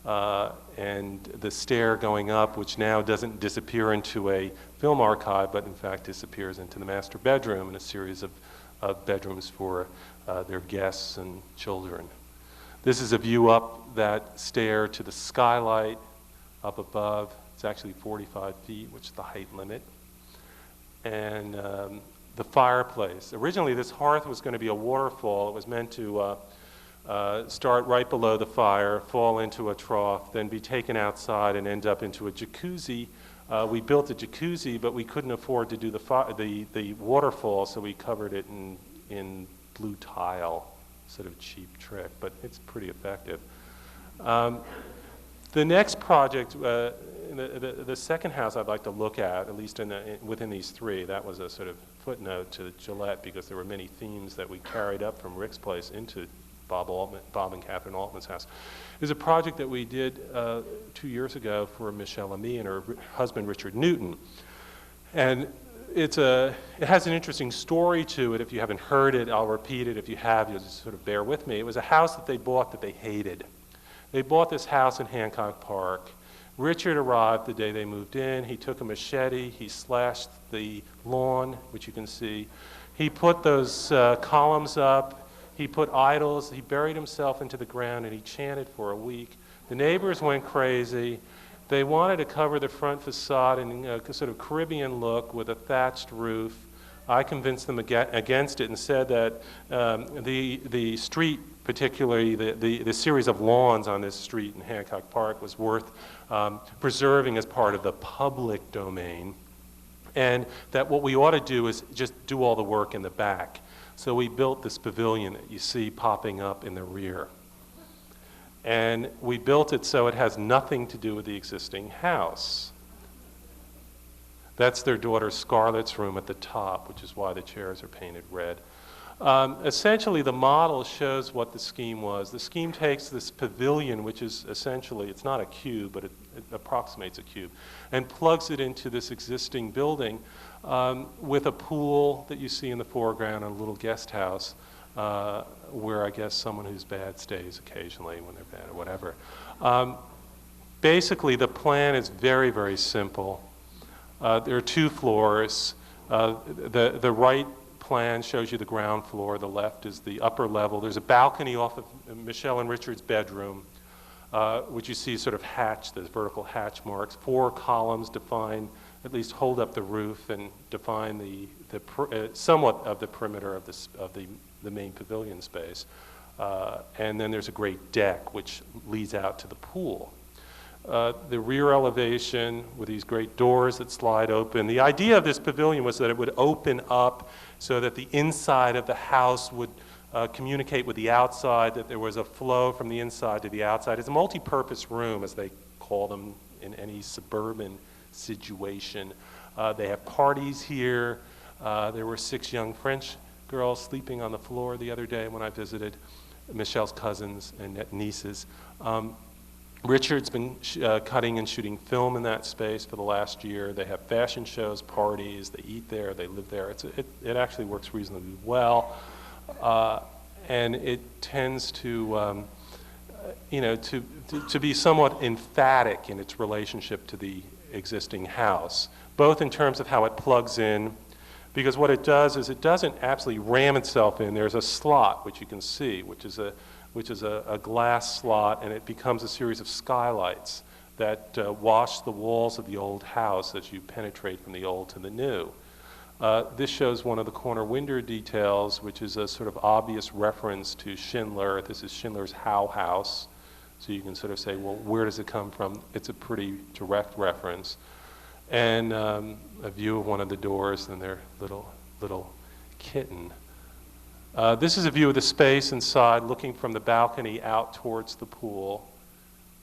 And the stair going up, which now doesn't disappear into a film archive, but in fact disappears into the master bedroom and a series of bedrooms for their guests and children. This is a view up that stair to the skylight up above. It's actually 45 feet, which is the height limit. And the fireplace. Originally, this hearth was going to be a waterfall. It was meant to start right below the fire, fall into a trough, then be taken outside and end up into a jacuzzi. We built a jacuzzi, but we couldn't afford to do the waterfall, so we covered it in blue tile, sort of cheap trick, but it's pretty effective. The next project, the second house I'd like to look at least within these three, that was a sort of footnote to Gillette because there were many themes that we carried up from Rick's place into Bob and Catherine Altman's house, is a project that we did 2 years ago for Michelle and me and her husband Richard Newton. And it has an interesting story to it. If you haven't heard it, I'll repeat it. If you have, you'll just sort of bear with me. It was a house that they bought that they hated. They bought this house in Hancock Park. Richard arrived the day they moved in. He took a machete. He slashed the lawn, which you can see. He put those columns up. He put idols. He buried himself into the ground, and he chanted for a week. The neighbors went crazy. They wanted to cover the front facade in a sort of Caribbean look with a thatched roof. I convinced them against it and said that the street, particularly the series of lawns on this street in Hancock Park, was worth preserving as part of the public domain, and that what we ought to do is just do all the work in the back. So we built this pavilion that you see popping up in the rear. And we built it so it has nothing to do with the existing house. That's their daughter Scarlett's room at the top, which is why the chairs are painted red. Essentially, the model shows what the scheme was. The scheme takes this pavilion, which is essentially, it's not a cube, but it approximates a cube, and plugs it into this existing building with a pool that you see in the foreground and a little guest house where I guess someone who's bad stays occasionally when they're bad or whatever. Basically, the plan is very, very simple. There are 2 floors. The right plan shows you the ground floor. The left is the upper level. There's a balcony off of Michelle and Richard's bedroom, which you see sort of hatched, there's vertical hatch marks. 4 columns define, at least hold up the roof and define somewhat of the perimeter of the main pavilion space. And then there's a great deck, which leads out to the pool. The rear elevation with these great doors that slide open. The idea of this pavilion was that it would open up so that the inside of the house would communicate with the outside, that there was a flow from the inside to the outside. It's a multi-purpose room, as they call them in any suburban situation. They have parties here. There were 6 young French girls sleeping on the floor the other day when I visited, Michelle's cousins and nieces. Richard's been cutting and shooting film in that space for the last year. They have fashion shows, parties, they eat there, they live there. It actually works reasonably well. And it tends to, to be somewhat emphatic in its relationship to the existing house, both in terms of how it plugs in, because what it does is it doesn't absolutely ram itself in. There's a slot, which you can see, which is a glass slot, and it becomes a series of skylights that wash the walls of the old house as you penetrate from the old to the new. This shows one of the corner window details, which is a sort of obvious reference to Schindler. This is Schindler's How House. So you can sort of say, well, where does it come from? It's a pretty direct reference. And a view of one of the doors and their little kitten. This is a view of the space inside, looking from the balcony out towards the pool.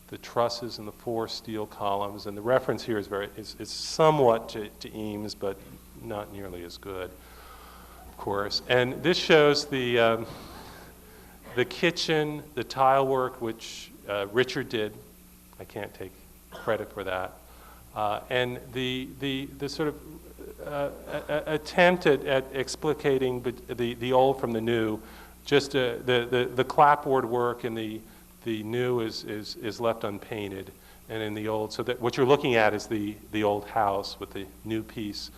The trusses and the 4 steel columns, and the reference here is somewhat to Eames, but not nearly as good, of course. And this shows the kitchen, the tile work, which Richard did. I can't take credit for that. And the sort of attempt at explicating the old from the new, just the clapboard work and the new is left unpainted, and in the old, so that what you're looking at is the old house with the new piece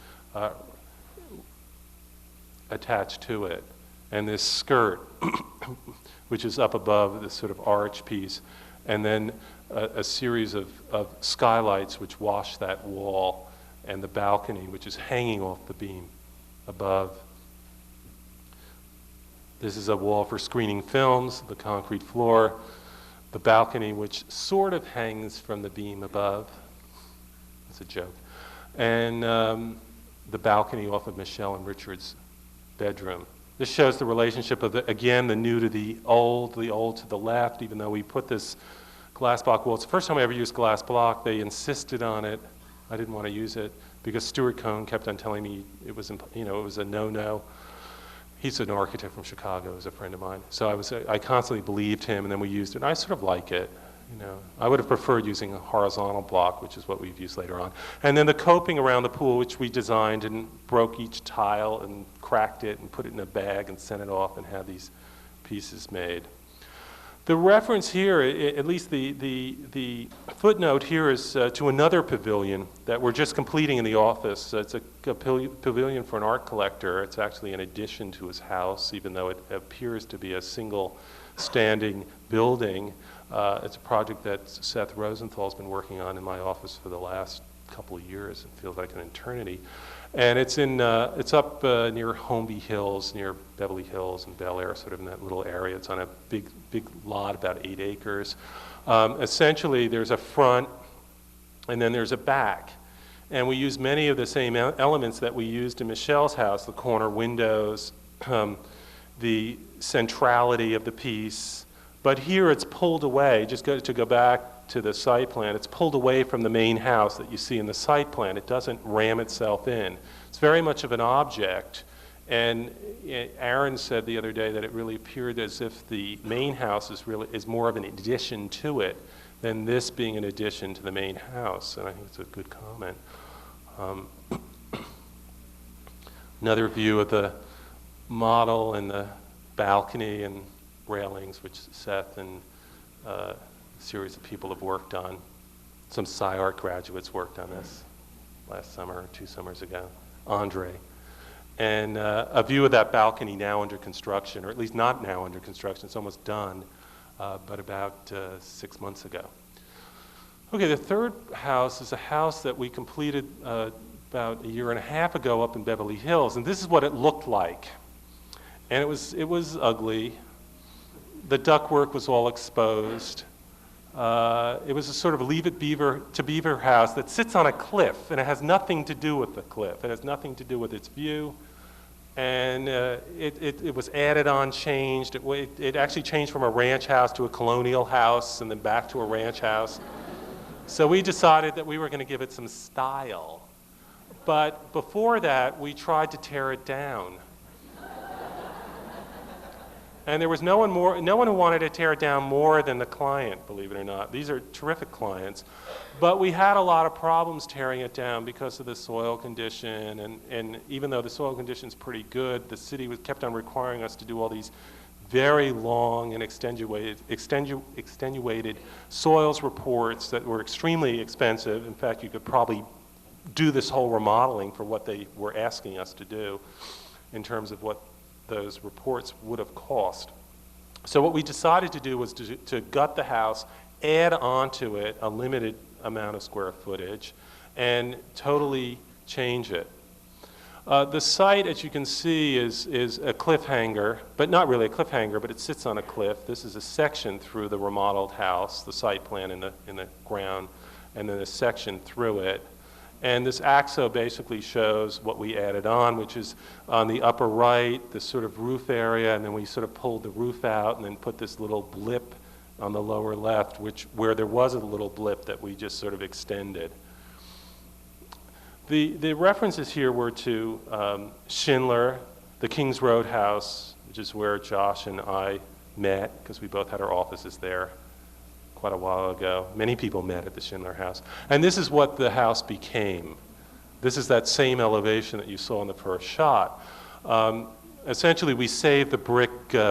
attached to it. And this skirt, which is up above this sort of arch piece, and then a series of skylights which wash that wall, and the balcony which is hanging off the beam above. This is a wall for screening films, the concrete floor, the balcony which sort of hangs from the beam above. It's a joke. And the balcony off of Michelle and Richard's bedroom. This shows the relationship of, again, the new to the old to the left, even though we put this glass block wall. It's the first time I ever used glass block. They insisted on it. I didn't want to use it because Stuart Cohn kept on telling me it was, it was a no-no. He's an architect from Chicago, he's a friend of mine. So I constantly believed him, and then we used it, and I sort of like it. I would have preferred using a horizontal block, which is what we've used later on. And then the coping around the pool, which we designed and broke each tile and cracked it and put it in a bag and sent it off and had these pieces made. The reference here, at least the footnote here, is to another pavilion that we're just completing in the office. It's a pavilion for an art collector. It's actually an addition to his house, even though it appears to be a single standing building. It's a project that Seth Rosenthal's been working on in my office for the last couple of years. It feels like an eternity. And it's up near Holmby Hills, near Beverly Hills and Bel Air, sort of in that little area. It's on a big lot, about 8 acres. Essentially, there's a front, and then there's a back. And we use many of the same elements that we used in Michelle's house, the corner windows, the centrality of the piece. But here it's pulled away, just to go back to the site plan, it's pulled away from the main house that you see in the site plan. It doesn't ram itself in. It's very much of an object. And Aaron said the other day that it really appeared as if the main house is more of an addition to it than this being an addition to the main house. And I think it's a good comment. Another view of the model and the balcony and railings, which Seth and a series of people have worked on. Some SCI-Arc graduates worked on this last summer or 2 summers ago. Andre. And a view of that balcony now under construction, or at least not now under construction, it's almost done, but about 6 months ago. Okay, the third house is a house that we completed about 1.5 years ago up in Beverly Hills, and this is what it looked like. And it was ugly. The ductwork was all exposed. It was a sort of Leave It to Beaver house that sits on a cliff, and it has nothing to do with the cliff. It has nothing to do with its view. And it was added on, changed. It actually changed from a ranch house to a colonial house, and then back to a ranch house. So we decided that we were going to give it some style. But before that, we tried to tear it down. And there was no one who wanted to tear it down more than the client, believe it or not. These are terrific clients. But we had a lot of problems tearing it down because of the soil condition. And even though the soil condition's pretty good, the city kept on requiring us to do all these very long and extenuated soils reports that were extremely expensive. In fact, you could probably do this whole remodeling for what they were asking us to do in terms of what those reports would have cost. So what we decided to do was to gut the house, add onto it a limited amount of square footage, and totally change it. The site, as you can see, is a cliffhanger, but not really a cliffhanger, but it sits on a cliff. This is a section through the remodeled house, the site plan in the ground, and then a section through it. And this axo basically shows what we added on, which is on the upper right, this sort of roof area, and then we sort of pulled the roof out and then put this little blip on the lower left, where there was a little blip that we just sort of extended. The references here were to Schindler, the King's Road house, which is where Josh and I met, because we both had our offices there quite a while ago. Many people met at the Schindler house. And this is what the house became. This is that same elevation that you saw in the first shot. essentially we saved the brick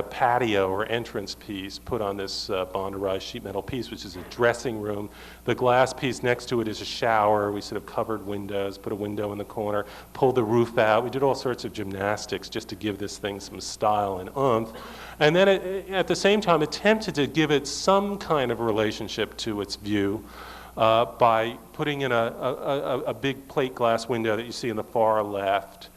patio or entrance piece, put on this bonderized sheet metal piece, which is a dressing room. The glass piece next to it is a shower. We sort of covered windows, put a window in the corner, pulled the roof out. We did all sorts of gymnastics just to give this thing some style and oomph. And then at the same time attempted to give it some kind of relationship to its view by putting in a big plate glass window that you see in the far left,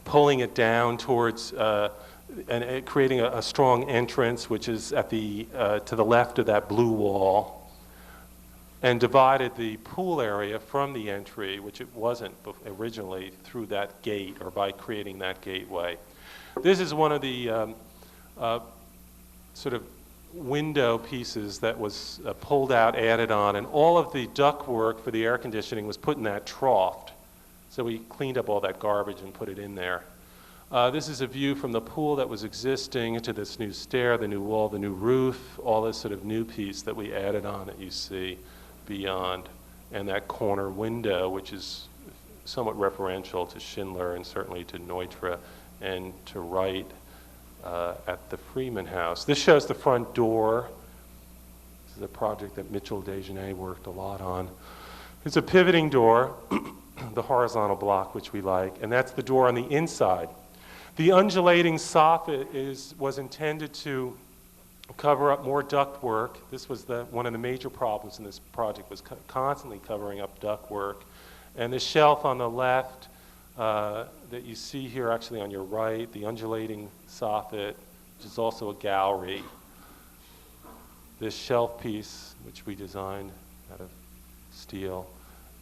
pulling it down towards and creating a strong entrance, which is at the to the left of that blue wall, and divided the pool area from the entry, which it wasn't originally, through that gate or by creating that gateway. This is one of the sort of window pieces that was pulled out, added on, and all of the ductwork for the air conditioning was put in that trough. So we cleaned up all that garbage and put it in there. This is a view from the pool that was existing to this new stair, the new wall, the new roof, all this sort of new piece that we added on that you see beyond. And that corner window, which is somewhat referential to Schindler and certainly to Neutra and to Wright at the Freeman House. This shows the front door. This is a project that Mitchell Desjardins worked a lot on. It's a pivoting door, the horizontal block, which we like, and that's the door on the inside. The undulating soffit was intended to cover up more ductwork. This was one of the major problems in this project, was constantly covering up ductwork. And the shelf on the left that you see here, actually on your right, the undulating soffit, which is also a gallery. This shelf piece, which we designed out of steel.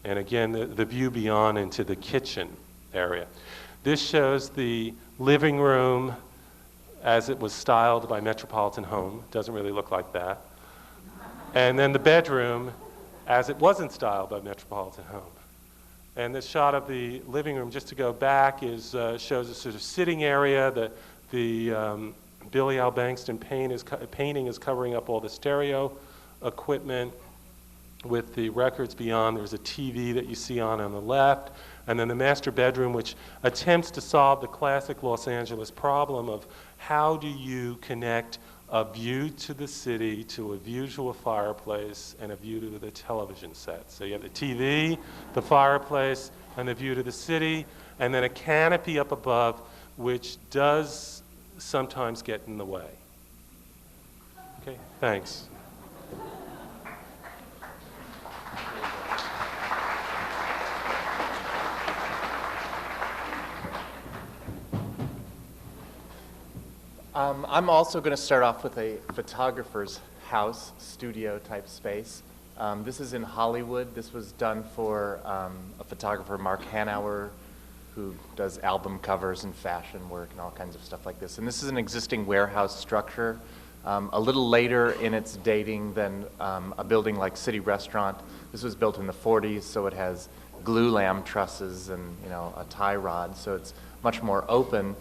And again, the view beyond into the kitchen area. This shows the living room as it was styled by Metropolitan Home. Doesn't really look like that. And then the bedroom as it wasn't styled by Metropolitan Home. And this shot of the living room, just to go back, shows a sort of sitting area. The Billy Al Bankston painting is covering up all the stereo equipment. With the records beyond, there's a TV that you see on the left, and then the master bedroom, which attempts to solve the classic Los Angeles problem of how do you connect a view to the city, to a view to a fireplace, and a view to the television set. So you have the TV, the fireplace, and the view to the city, and then a canopy up above, which does sometimes get in the way. Okay, thanks. I'm also going to start off with a photographer's house, studio type space. This is in Hollywood. This was done for a photographer, Mark Hanauer, who does album covers and fashion work and all kinds of stuff like this. And this is an existing warehouse structure, a little later in its dating than a building like City Restaurant. This was built in the 40s, so it has glue lamb trusses and a tie rod, so it's much more open.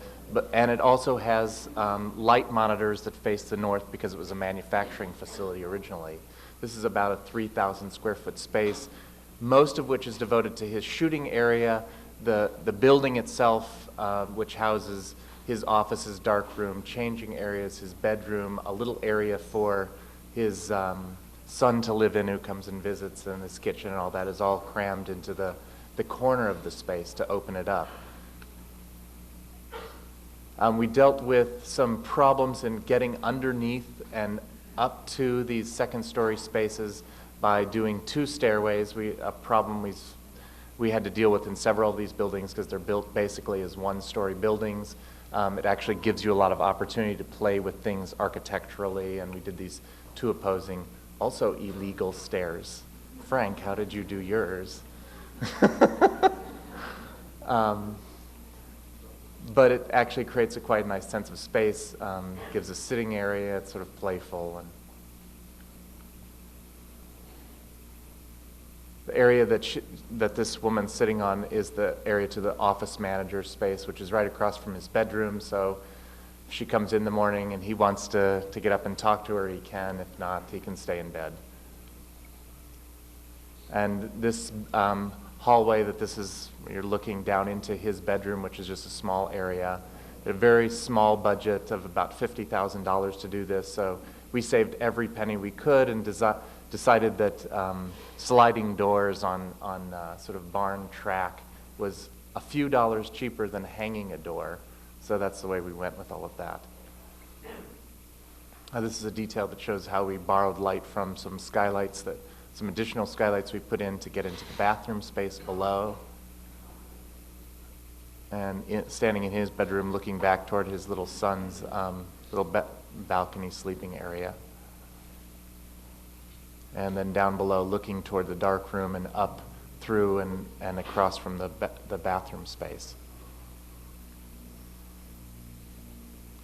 And it also has light monitors that face the north because it was a manufacturing facility originally. This is about a 3,000 square foot space, most of which is devoted to his shooting area, the building itself, which houses his office, his dark room, changing areas, his bedroom, a little area for his son to live in who comes and visits, and his kitchen and all that is all crammed into the corner of the space to open it up. We dealt with some problems in getting underneath and up to these second-story spaces by doing two stairways. A problem we had to deal with in several of these buildings because they're built basically as one-story buildings. It actually gives you a lot of opportunity to play with things architecturally, and we did these two opposing, also illegal stairs. Frank, how did you do yours? But it actually creates a quite nice sense of space, gives a sitting area, it's sort of playful. And the area that this woman's sitting on is the area to the office manager's space, which is right across from his bedroom, so if she comes in the morning and he wants to get up and talk to her, he can. If not, he can stay in bed. And this hallway that this is, you're looking down into his bedroom, which is just a small area. A very small budget of about $50,000 to do this, so we saved every penny we could and decided that sliding doors on sort of barn track was a few dollars cheaper than hanging a door. So that's the way we went with all of that. This is a detail that shows how we borrowed light from some skylights, some additional skylights we put in to get into the bathroom space below. And standing in his bedroom looking back toward his little son's little balcony sleeping area. And then down below looking toward the dark room and up through and across from the bathroom space.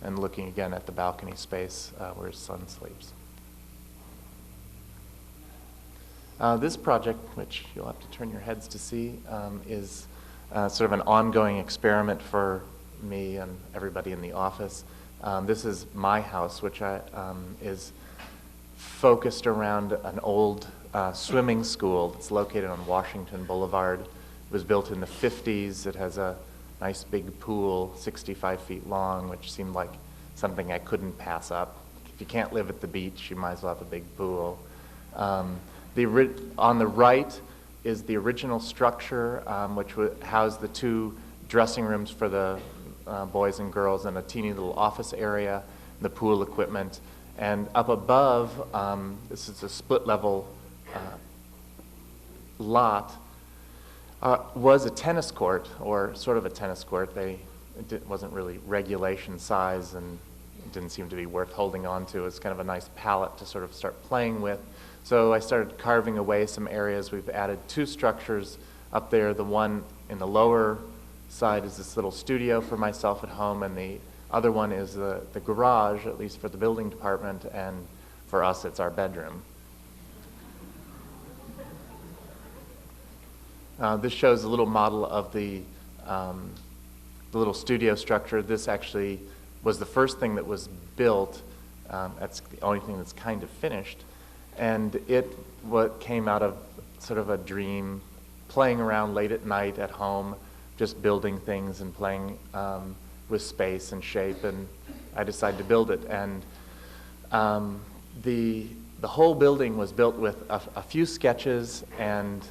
And looking again at the balcony space where his son sleeps. This project, which you'll have to turn your heads to see, is sort of an ongoing experiment for me and everybody in the office. This is my house, which is focused around an old swimming school that's located on Washington Boulevard. It was built in the 50s. It has a nice big pool, 65 feet long, which seemed like something I couldn't pass up. If you can't live at the beach, you might as well have a big pool. On the right is the original structure, which would house the two dressing rooms for the boys and girls and a teeny little office area, the pool equipment. And up above, this is a split level lot, was a tennis court, or sort of a tennis court. It wasn't really regulation size and it didn't seem to be worth holding on to. It's kind of a nice palette to sort of start playing with. So I started carving away some areas. We've added two structures up there. The one in the lower side is this little studio for myself at home, and the other one is the garage, at least for the building department, and for us it's our bedroom. This shows a little model of the little studio structure. This actually was the first thing that was built. That's the only thing that's kind of finished. And what came out of sort of a dream, playing around late at night at home, just building things and playing with space and shape, and I decided to build it. And the whole building was built with a few sketches and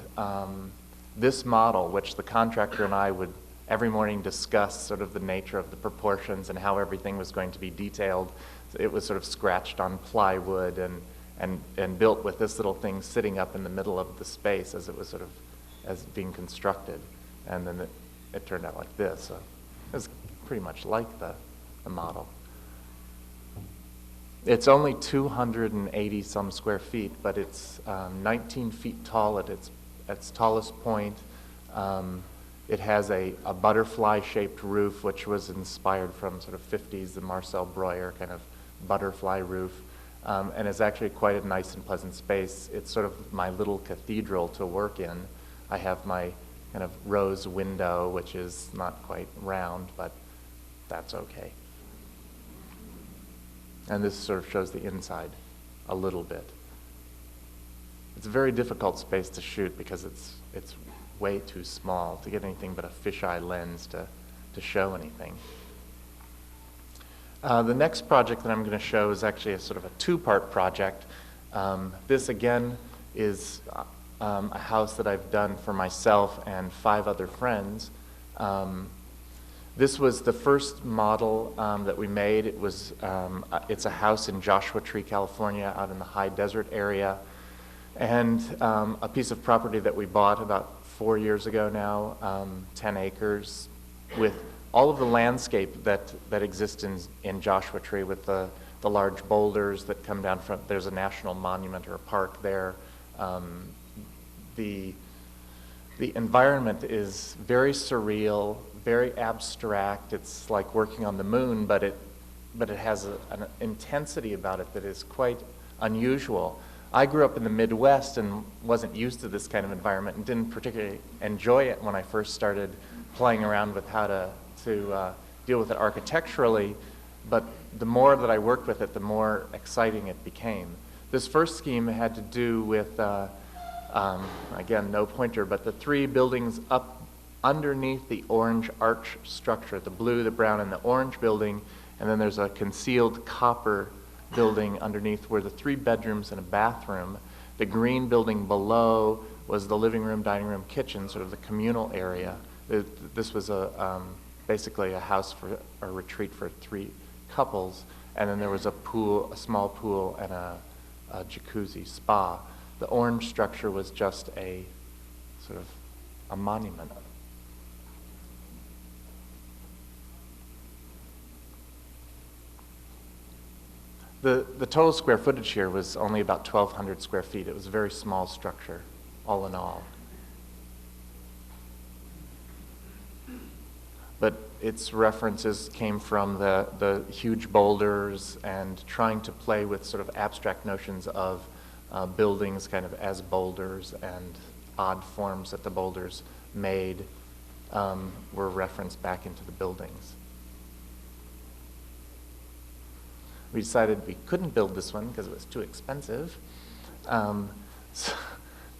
this model, which the contractor and I would every morning discuss sort of the nature of the proportions and how everything was going to be detailed. It was sort of scratched on plywood and built with this little thing sitting up in the middle of the space as it was sort of as being constructed. And then it turned out like this. So it was pretty much like the model. It's only 280 some square feet, but it's 19 feet tall at its tallest point. It has a butterfly-shaped roof, which was inspired from sort of 50s, the Marcel Breuer kind of butterfly roof, and it's actually quite a nice and pleasant space. It's sort of my little cathedral to work in. I have my kind of rose window, which is not quite round, but that's okay. And this sort of shows the inside a little bit. It's a very difficult space to shoot because it's way too small to get anything but a fisheye lens to show anything. The next project that I'm going to show is actually a sort of a two-part project. This again is a house that I've done for myself and 5 other friends. This was the first model that we made. It's a house in Joshua Tree, California, out in the high desert area, and a piece of property that we bought about 4 years ago now, 10 acres, with all of the landscape that exists in Joshua Tree, with the large boulders that come down from, there's a national monument or a park there. The environment is very surreal, very abstract. It's like working on the moon, but it has an intensity about it that is quite unusual. I grew up in the Midwest and wasn't used to this kind of environment and didn't particularly enjoy it when I first started playing around with how to deal with it architecturally, but the more that I worked with it, the more exciting it became. This first scheme had to do with Again, no pointer, but the three buildings up underneath the orange arch structure, the blue, the brown, and the orange building, and then there's a concealed copper building underneath where the 3 bedrooms and a bathroom. The green building below was the living room, dining room, kitchen, sort of the communal area. This was basically a house for a retreat for 3 couples, and then there was a pool, a small pool, and a jacuzzi spa. The orange structure was just a sort of a monument. The total square footage here was only about 1,200 square feet. It was a very small structure, all in all. But its references came from the huge boulders and trying to play with sort of abstract notions of buildings kind of as boulders, and odd forms that the boulders made were referenced back into the buildings. We decided we couldn't build this one because it was too expensive.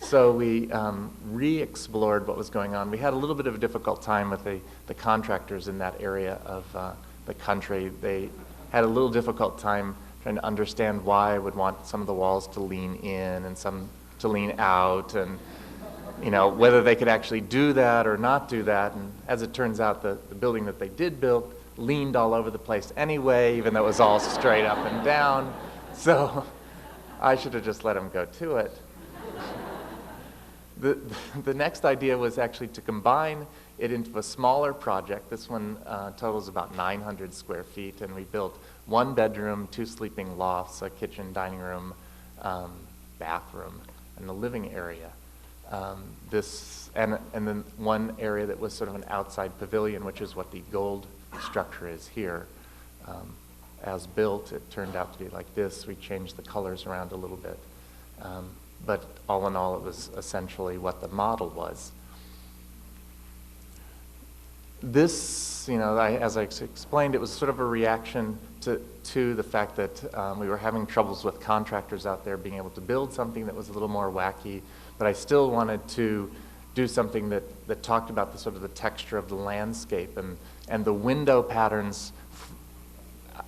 So we re-explored what was going on. We had a little bit of a difficult time with the contractors in that area of the country. They had a little difficult time trying to understand why I would want some of the walls to lean in and some to lean out, and whether they could actually do that or not do that. And as it turns out, the building that they did build leaned all over the place anyway, even though it was all straight up and down. So I should have just let them go to it. The next idea was actually to combine it into a smaller project. This one totals about 900 square feet, and we built 1 bedroom, 2 sleeping lofts, a kitchen, dining room, bathroom, and the living area. And then one area that was sort of an outside pavilion, which is what the gold structure is here. As built, it turned out to be like this. We changed the colors around a little bit. But all in all, it was essentially what the model was. This, as I explained, it was sort of a reaction to the fact that we were having troubles with contractors out there being able to build something that was a little more wacky, but I still wanted to do something that talked about the sort of the texture of the landscape, and the window patterns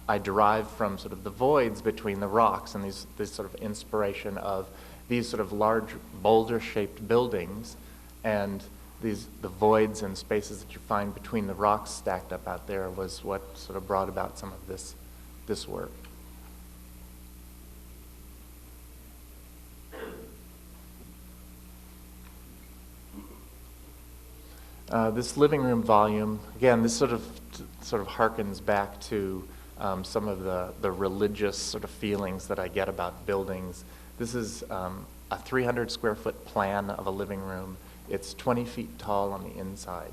I derived from sort of the voids between the rocks, and this sort of inspiration of these sort of large boulder-shaped buildings and the voids and spaces that you find between the rocks stacked up out there was what sort of brought about some of this work. This living room volume, again, this sort of harkens back to some of the religious sort of feelings that I get about buildings. This is a 300 square foot plan of a living room. It's 20 feet tall on the inside.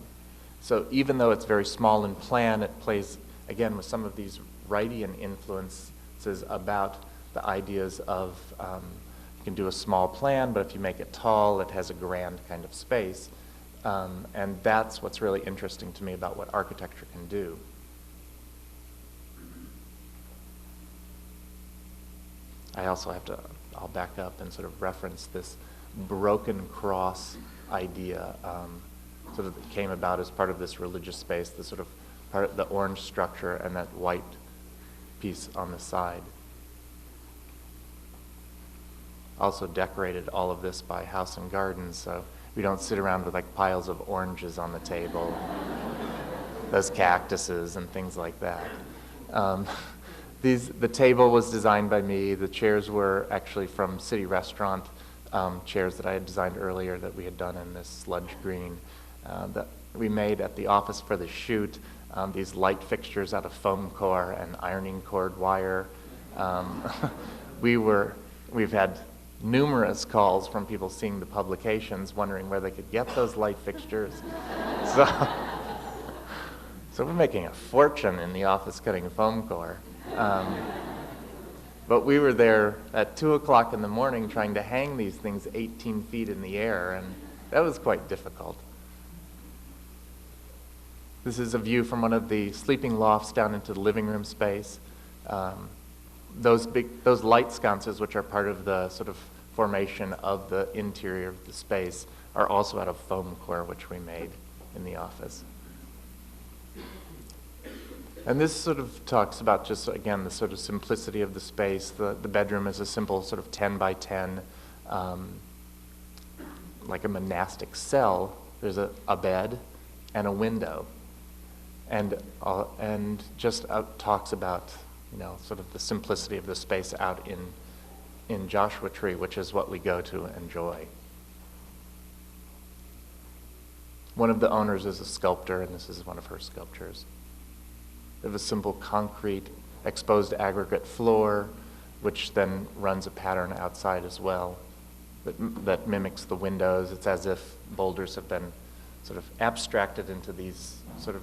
So even though it's very small in plan, it plays, again, with some of these Wrightian influences about the ideas of you can do a small plan, but if you make it tall, it has a grand kind of space. And that's what's really interesting to me about what architecture can do. I also I'll back up and sort of reference this broken cross idea, sort of that came about as part of this religious space, the sort of part of the orange structure and that white piece on the side. Also decorated all of this by House and Gardens, so we don't sit around with like piles of oranges on the table, those cactuses and things like that. The table was designed by me. The chairs were actually from City Restaurant chairs that I had designed earlier that we had done in this sludge green that we made at the office for the shoot. These light fixtures out of foam core and ironing cord wire. We've had numerous calls from people seeing the publications wondering where they could get those light fixtures. So we're making a fortune in the office cutting foam core. But we were there at 2 o'clock in the morning trying to hang these things 18 feet in the air, and that was quite difficult. This is a view from one of the sleeping lofts down into the living room space. Those light sconces, which are part of the sort of formation of the interior of the space are also out of foam core, which we made in the office. And this sort of talks about just, again, the sort of simplicity of the space. The bedroom is a simple sort of 10 by 10, like a monastic cell. There's a bed and a window. And just talks about, sort of the simplicity of the space out in Joshua Tree, which is what we go to enjoy. One of the owners is a sculptor, and this is one of her sculptures. They have a simple concrete exposed aggregate floor, which then runs a pattern outside as well that mimics the windows. It's as if boulders have been sort of abstracted into these sort of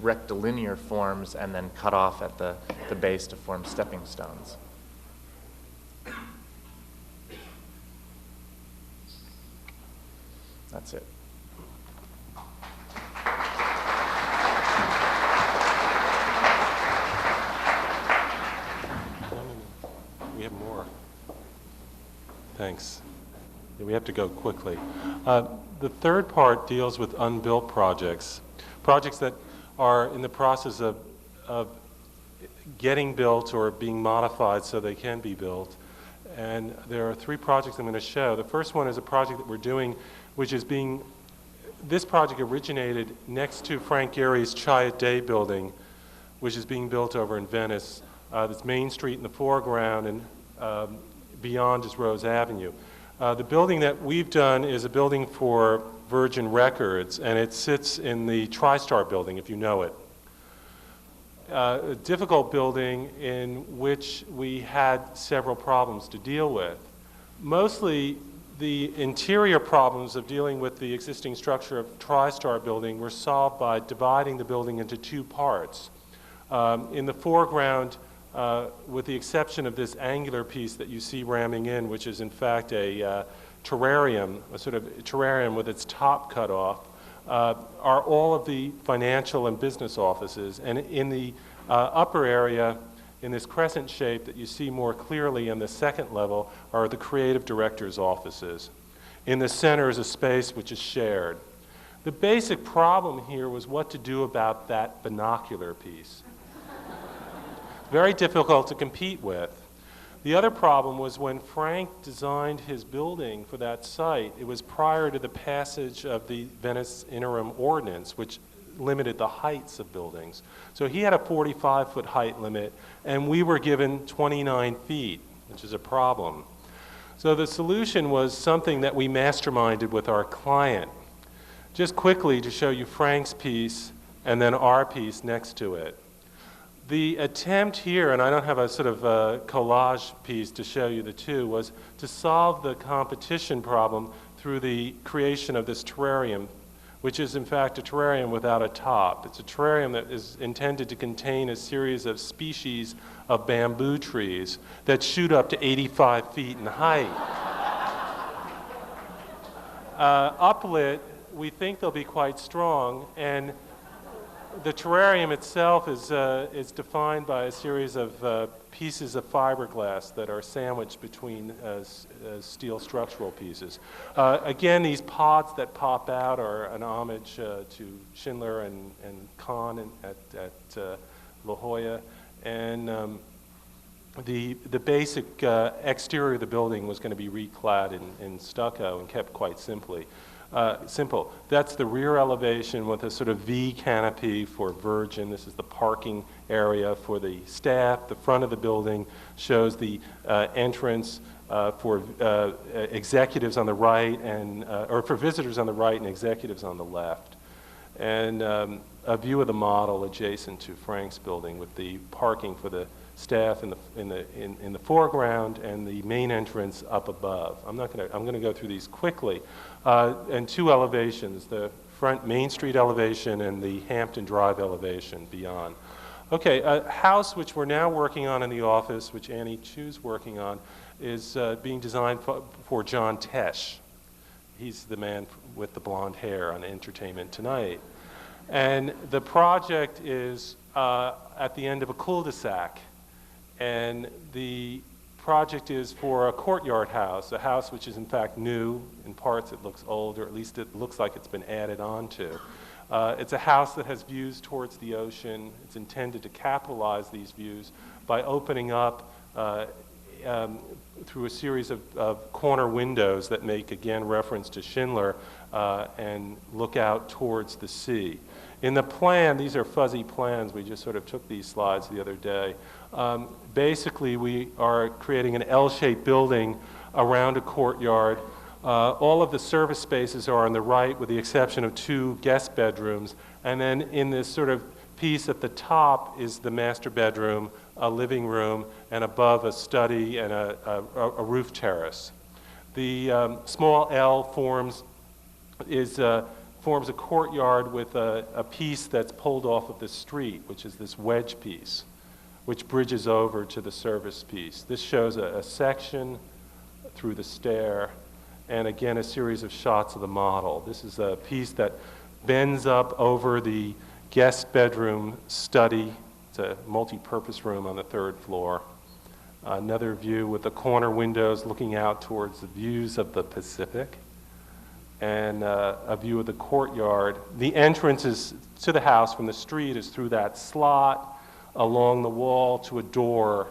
rectilinear forms and then cut off at the base to form stepping stones. That's it. We have more. Thanks. Yeah, we have to go quickly. The third part deals with unbuilt projects that are in the process of getting built or being modified so they can be built. And there are 3 projects I'm going to show. The first one is a project that we're doing, this project originated next to Frank Gehry's Chiat Day building, which is being built over in Venice. That's Main Street in the foreground, and beyond is Rose Avenue. The building that we've done is a building for Virgin Records, and it sits in the TriStar building, if you know it. A difficult building in which we had several problems to deal with. Mostly the interior problems of dealing with the existing structure of TriStar building were solved by dividing the building into 2 parts. In the foreground, with the exception of this angular piece that you see ramming in, which is in fact a terrarium, a sort of terrarium with its top cut off, are all of the financial and business offices. And in the upper area, in this crescent shape that you see more clearly in the second level, are the creative director's offices. In the center is a space which is shared. The basic problem here was what to do about that binocular piece. Very difficult to compete with. The other problem was when Frank designed his building for that site, it was prior to the passage of the Venice Interim Ordinance, which limited the heights of buildings. So he had a 45-foot height limit, and we were given 29 feet, which is a problem. So the solution was something that we masterminded with our client. Just quickly to show you Frank's piece and then our piece next to it. The attempt here, and I don't have a sort of a collage piece to show you the two, was to solve the competition problem through the creation of this terrarium, which is in fact a terrarium without a top. It's a terrarium that is intended to contain a series of species of bamboo trees that shoot up to 85 feet in height. Uplit, we think they'll be quite strong, and the terrarium itself is defined by a series of pieces of fiberglass that are sandwiched between steel structural pieces. Again, these pods that pop out are an homage to Schindler and Kahn at La Jolla. And the basic exterior of the building was going to be reclad in stucco and kept quite simple. That's the rear elevation with a sort of V canopy for Virgin. This is the parking area for the staff. The front of the building shows the entrance for executives on the right or for visitors on the right and executives on the left. And a view of the model adjacent to Frank's building with the parking for the staff in the foreground and the main entrance up above. I'm going to go through these quickly. And 2 elevations, the front Main Street elevation and the Hampton Drive elevation beyond. Okay, a house which we're now working on in the office, which Annie Chu's working on, is being designed for John Tesh. He's the man with the blonde hair on Entertainment Tonight. And the project is at the end of a cul-de-sac. And the project is for a courtyard house, a house which is in fact new. In parts it looks old, or at least it looks like it's been added onto. It's a house that has views towards the ocean. It's intended to capitalize these views by opening up through a series of corner windows that make, again, reference to Schindler and look out towards the sea. In the plan, these are fuzzy plans. We just sort of took these slides the other day. Basically, we are creating an L-shaped building around a courtyard. All of the service spaces are on the right, with the exception of 2 guest bedrooms. And then in this sort of piece at the top is the master bedroom, a living room, and above a study and a roof terrace. The small L forms a courtyard with a piece that's pulled off of the street, which is this wedge piece, which bridges over to the service piece. This shows a section through the stair, and again, a series of shots of the model. This is a piece that bends up over the guest bedroom study. It's a multi-purpose room on the 3rd floor. Another view with the corner windows looking out towards the views of the Pacific, and a view of the courtyard. The entrance to the house from the street is through that slot along the wall to a door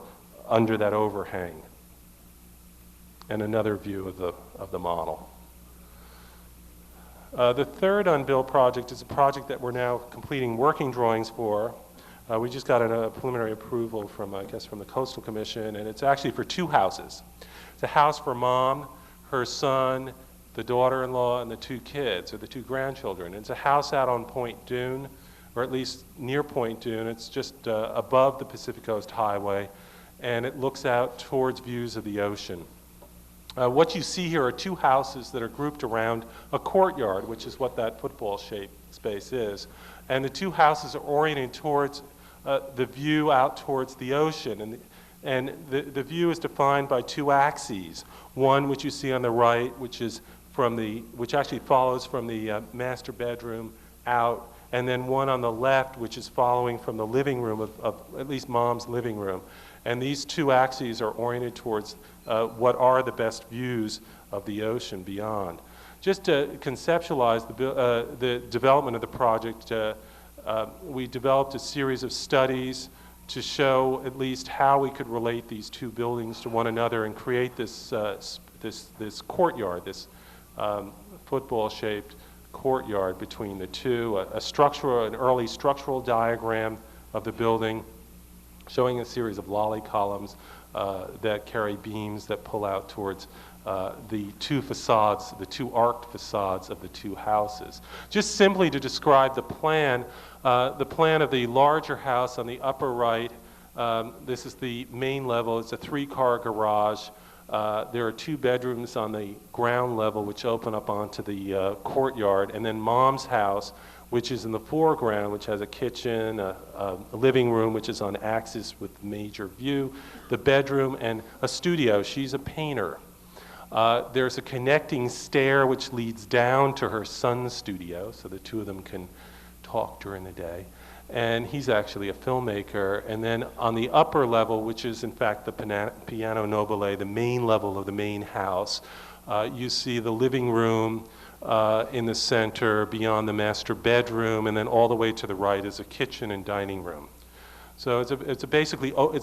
under that overhang. And another view of the model. The third unbuilt project is a project that we're now completing working drawings for. We just got a preliminary approval from, I guess, from the Coastal Commission, and it's actually for 2 houses. It's a house for Mom, her son, the daughter-in-law, and the 2 kids, or the 2 grandchildren. It's a house out on Point Dune, or at least near Point Dune. It's just above the Pacific Coast Highway, and it looks out towards views of the ocean. What you see here are 2 houses that are grouped around a courtyard, which is what that football-shaped space is. And the 2 houses are oriented towards the view out towards the ocean. And the view is defined by 2 axes. One, which you see on the right, which actually follows from the master bedroom out, and then one on the left, which is following from the living room of at least Mom's living room. And these 2 axes are oriented towards what are the best views of the ocean beyond. Just to conceptualize the development of the project, we developed a series of studies to show at least how we could relate these 2 buildings to one another and create this courtyard, this football-shaped courtyard between the 2. An early structural diagram of the building, showing a series of lolly columns that carry beams that pull out towards the 2 facades, the 2 arced facades of the 2 houses. Just simply to describe the plan of the larger house on the upper right, this is the main level. It's a 3-car garage. There are 2 bedrooms on the ground level which open up onto the courtyard, and then Mom's house, which is in the foreground, which has a kitchen, a living room, which is on axis with major view, the bedroom, and a studio. She's a painter. There's a connecting stair which leads down to her son's studio, so the 2 of them can talk during the day. And he's actually a filmmaker. And then on the upper level, which is in fact the piano nobile, the main level of the main house, you see the living room in the center, beyond the master bedroom, and then all the way to the right is a kitchen and dining room. So it's a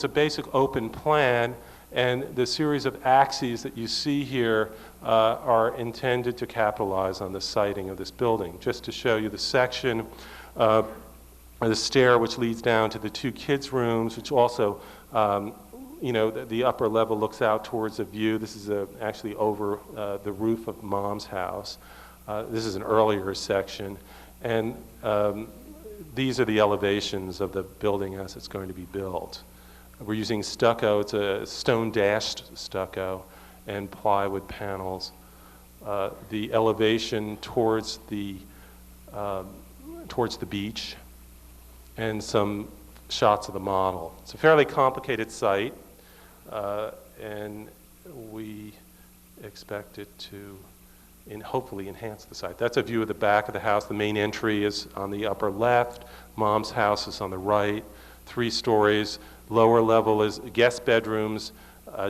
basic open plan, and the series of axes that you see here are intended to capitalize on the siting of this building. Just to show you the section, the stair which leads down to the 2 kids' rooms, which also, the upper level looks out towards a view. This is actually over the roof of Mom's house. This is an earlier section, and these are the elevations of the building as it's going to be built. We're using stucco. It's a stone-dashed stucco and plywood panels. The elevation towards the beach, and some shots of the model. It's a fairly complicated site, and we expect it to hopefully enhance the site. That's a view of the back of the house. The main entry is on the upper left. Mom's house is on the right. 3 stories. Lower level is guest bedrooms,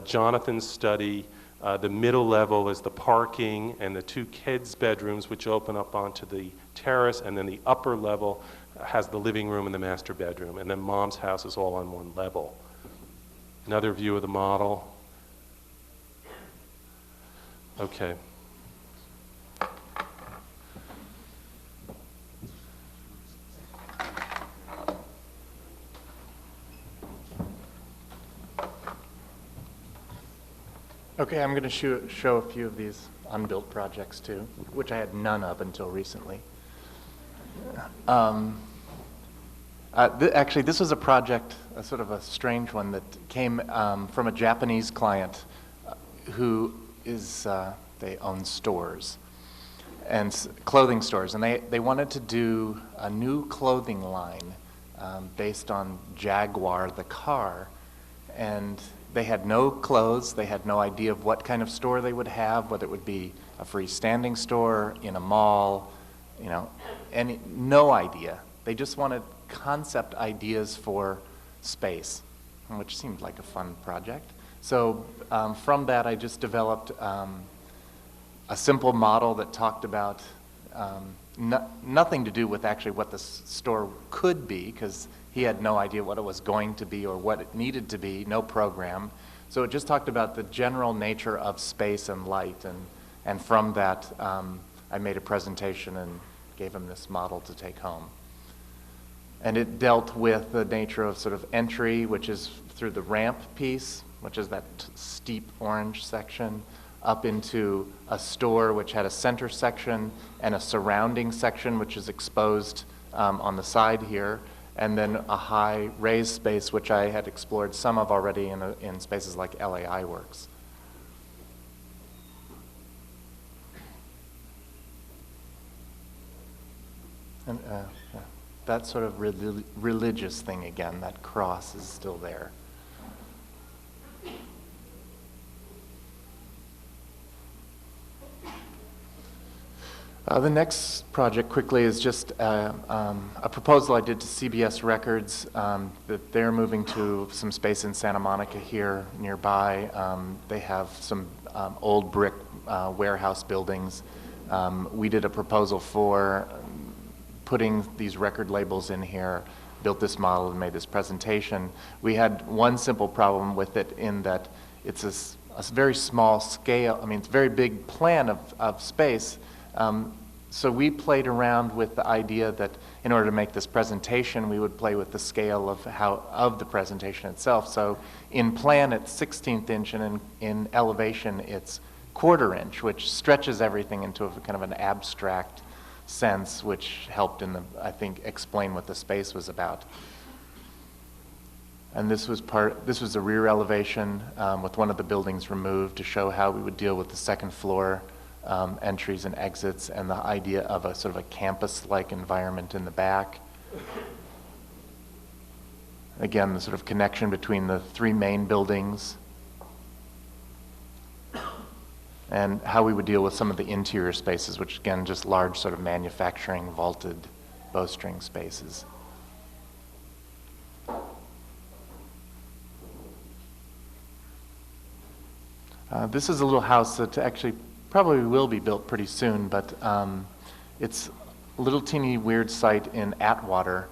Jonathan's study. The middle level is the parking and the 2 kids' bedrooms, which open up onto the terrace, and then the upper level has the living room and the master bedroom, and then Mom's house is all on one level. Another view of the model. Okay. Okay, I'm going to show a few of these unbuilt projects too, which I had none of until recently. Actually, this was a project, a sort of a strange one that came from a Japanese client who is, they own stores and clothing stores, and they wanted to do a new clothing line based on Jaguar, the car, and they had no clothes, they had no idea of what kind of store they would have, whether it would be a freestanding store, in a mall, you know, no idea. They just wanted concept ideas for space, which seemed like a fun project. So from that, I just developed a simple model that talked about nothing to do with actually what the store could be, because he had no idea what it was going to be or what it needed to be, no program. So it just talked about the general nature of space and light, and from that, I made a presentation and gave him this model to take home. And it dealt with the nature of sort of entry, which is through the ramp piece, which is that steep orange section, up into a store which had a center section and a surrounding section which is exposed on the side here, and then a high raised space which I had explored some of already in spaces like LAI Works. And that sort of religious thing again, that cross is still there. The next project quickly is just a proposal I did to CBS Records that they're moving to some space in Santa Monica here nearby. They have some old brick warehouse buildings. We did a proposal for putting these record labels in here, built this model and made this presentation. We had one simple problem with it in that it's a very small scale, I mean, it's a very big plan of space. So we played around with the idea that in order to make this presentation, we would play with the scale of the presentation itself. So in plan, it's 16th inch, and in elevation, it's 1/4 inch, which stretches everything into a kind of an abstract sense, which helped I think, explain what the space was about. And this was the rear elevation with one of the buildings removed to show how we would deal with the second floor entries and exits, and the idea of a sort of a campus-like environment in the back. Again, the sort of connection between the 3 main buildings, and how we would deal with some of the interior spaces, which again, just large sort of manufacturing vaulted bowstring spaces. This is a little house that actually probably will be built pretty soon, but it's a little teeny weird site in Atwater.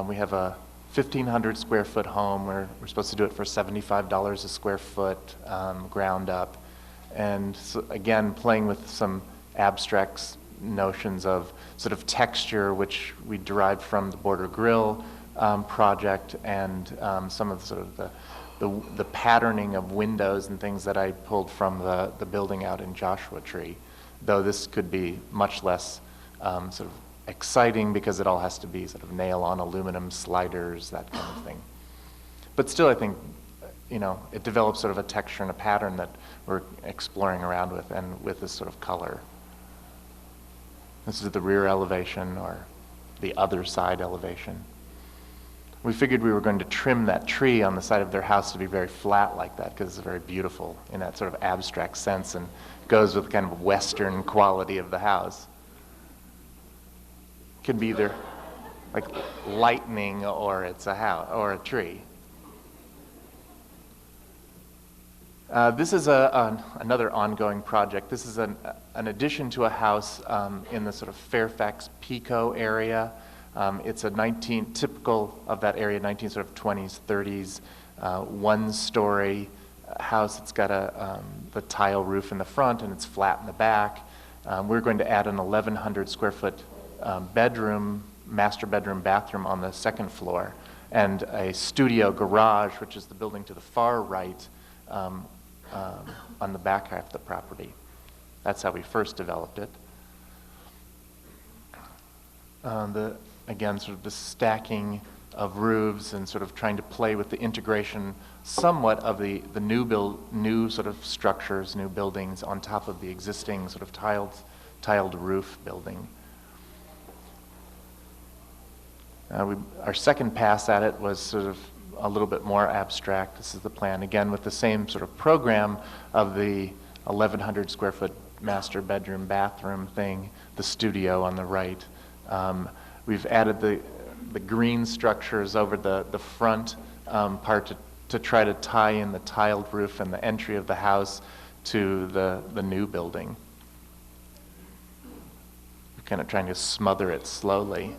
We have a 1,500 square foot home. We're supposed to do it for $75 a square foot, ground up. And so again, playing with some abstract notions of sort of texture, which we derived from the Border Grill project, and some of the sort of the patterning of windows and things that I pulled from the building out in Joshua Tree, though this could be much less sort of exciting because it all has to be sort of nail-on aluminum sliders, that kind of thing. But still, I think, you know, it develops sort of a texture and a pattern that we're exploring around with, and with this sort of color. This is the rear elevation, or the other side elevation. We figured we were going to trim that tree on the side of their house to be very flat like that, because it's very beautiful in that sort of abstract sense and goes with the kind of Western quality of the house. It can be either like lightning, or it's a house or a tree. This is another ongoing project. This is an addition to a house in the sort of Fairfax Pico area. It's a typical of that area, 1920s, 30s, one-story house. It's got the tile roof in the front and it's flat in the back. We're going to add an 1,100 square foot bedroom, master bedroom, bathroom on the second floor, and a studio garage, which is the building to the far right, on the back half of the property. That's how we first developed it. Again, sort of the stacking of roofs and sort of trying to play with the integration somewhat of the new sort of structures, new buildings on top of the existing sort of tiled roof building. Our second pass at it was sort of a little bit more abstract. This is the plan, again, with the same sort of program of the 1,100 square foot master bedroom, bathroom thing, the studio on the right. We've added the green structures over the front part to try to tie in the tiled roof and the entry of the house to the new building. We're kind of trying to smother it slowly.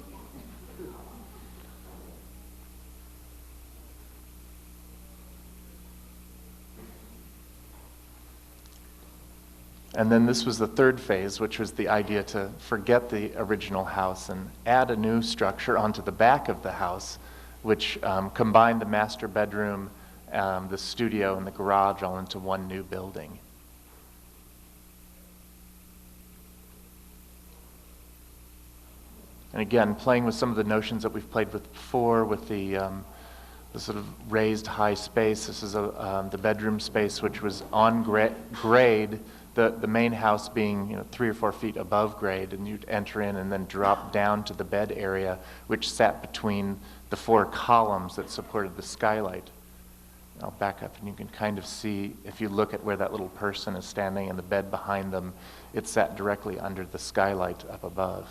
And then this was the third phase, which was the idea to forget the original house and add a new structure onto the back of the house, which combined the master bedroom, the studio, and the garage all into one new building. And again, playing with some of the notions that we've played with before, with the sort of raised high space. This is the bedroom space, which was on grade. The main house being 3 or 4 feet above grade, and you'd enter in and then drop down to the bed area, which sat between the 4 columns that supported the skylight. I'll back up and you can kind of see, if you look at where that little person is standing and the bed behind them, it sat directly under the skylight up above.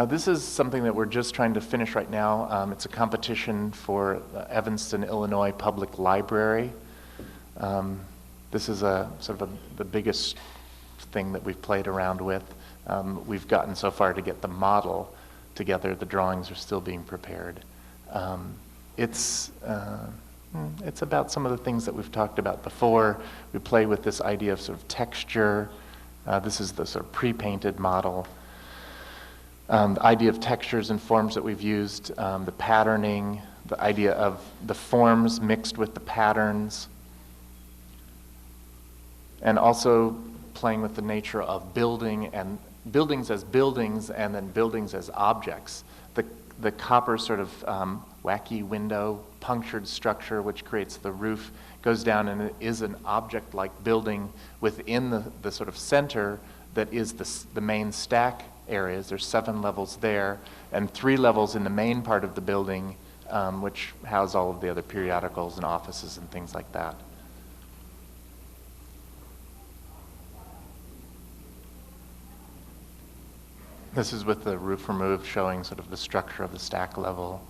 This is something that we're just trying to finish right now. It's a competition for Evanston, Illinois Public Library. This is the biggest thing that we've played around with. We've gotten so far to get the model together. The drawings are still being prepared. It's about some of the things that we've talked about before. We play with this idea of sort of texture. This is the sort of pre-painted model. The idea of textures and forms that we've used, the patterning, the idea of the forms mixed with the patterns, and also playing with the nature of buildings as buildings and then buildings as objects. The copper sort of wacky window, punctured structure which creates the roof goes down and it is an object-like building within the sort of center that is the main stack areas. There's 7 levels there and 3 levels in the main part of the building, which house all of the other periodicals and offices and things like that. This is with the roof removed, showing sort of the structure of the stack level.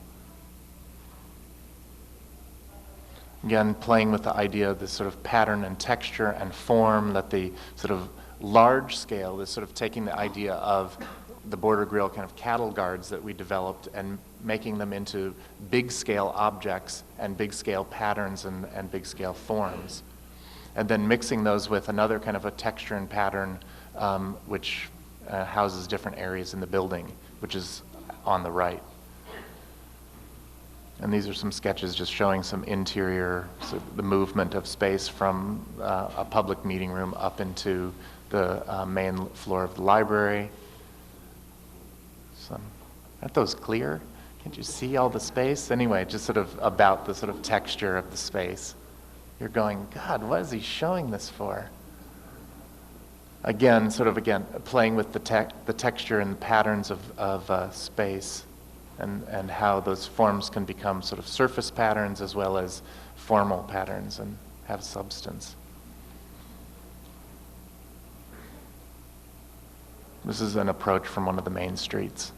Again, playing with the idea of this sort of pattern and texture and form, that the sort of large scale is sort of taking the idea of the border grill kind of cattle guards that we developed and making them into big scale objects and big scale patterns and big scale forms. And then mixing those with another kind of a texture and pattern which houses different areas in the building, which is on the right. And these are some sketches just showing some interior, so the movement of space from a public meeting room up into the main floor of the library. Aren't those clear? Can't you see all the space? Anyway, just sort of about the sort of texture of the space. You're going, God, what is he showing this for? Again, playing with the texture and the patterns of space and how those forms can become sort of surface patterns as well as formal patterns and have substance. This is an approach from one of the main streets.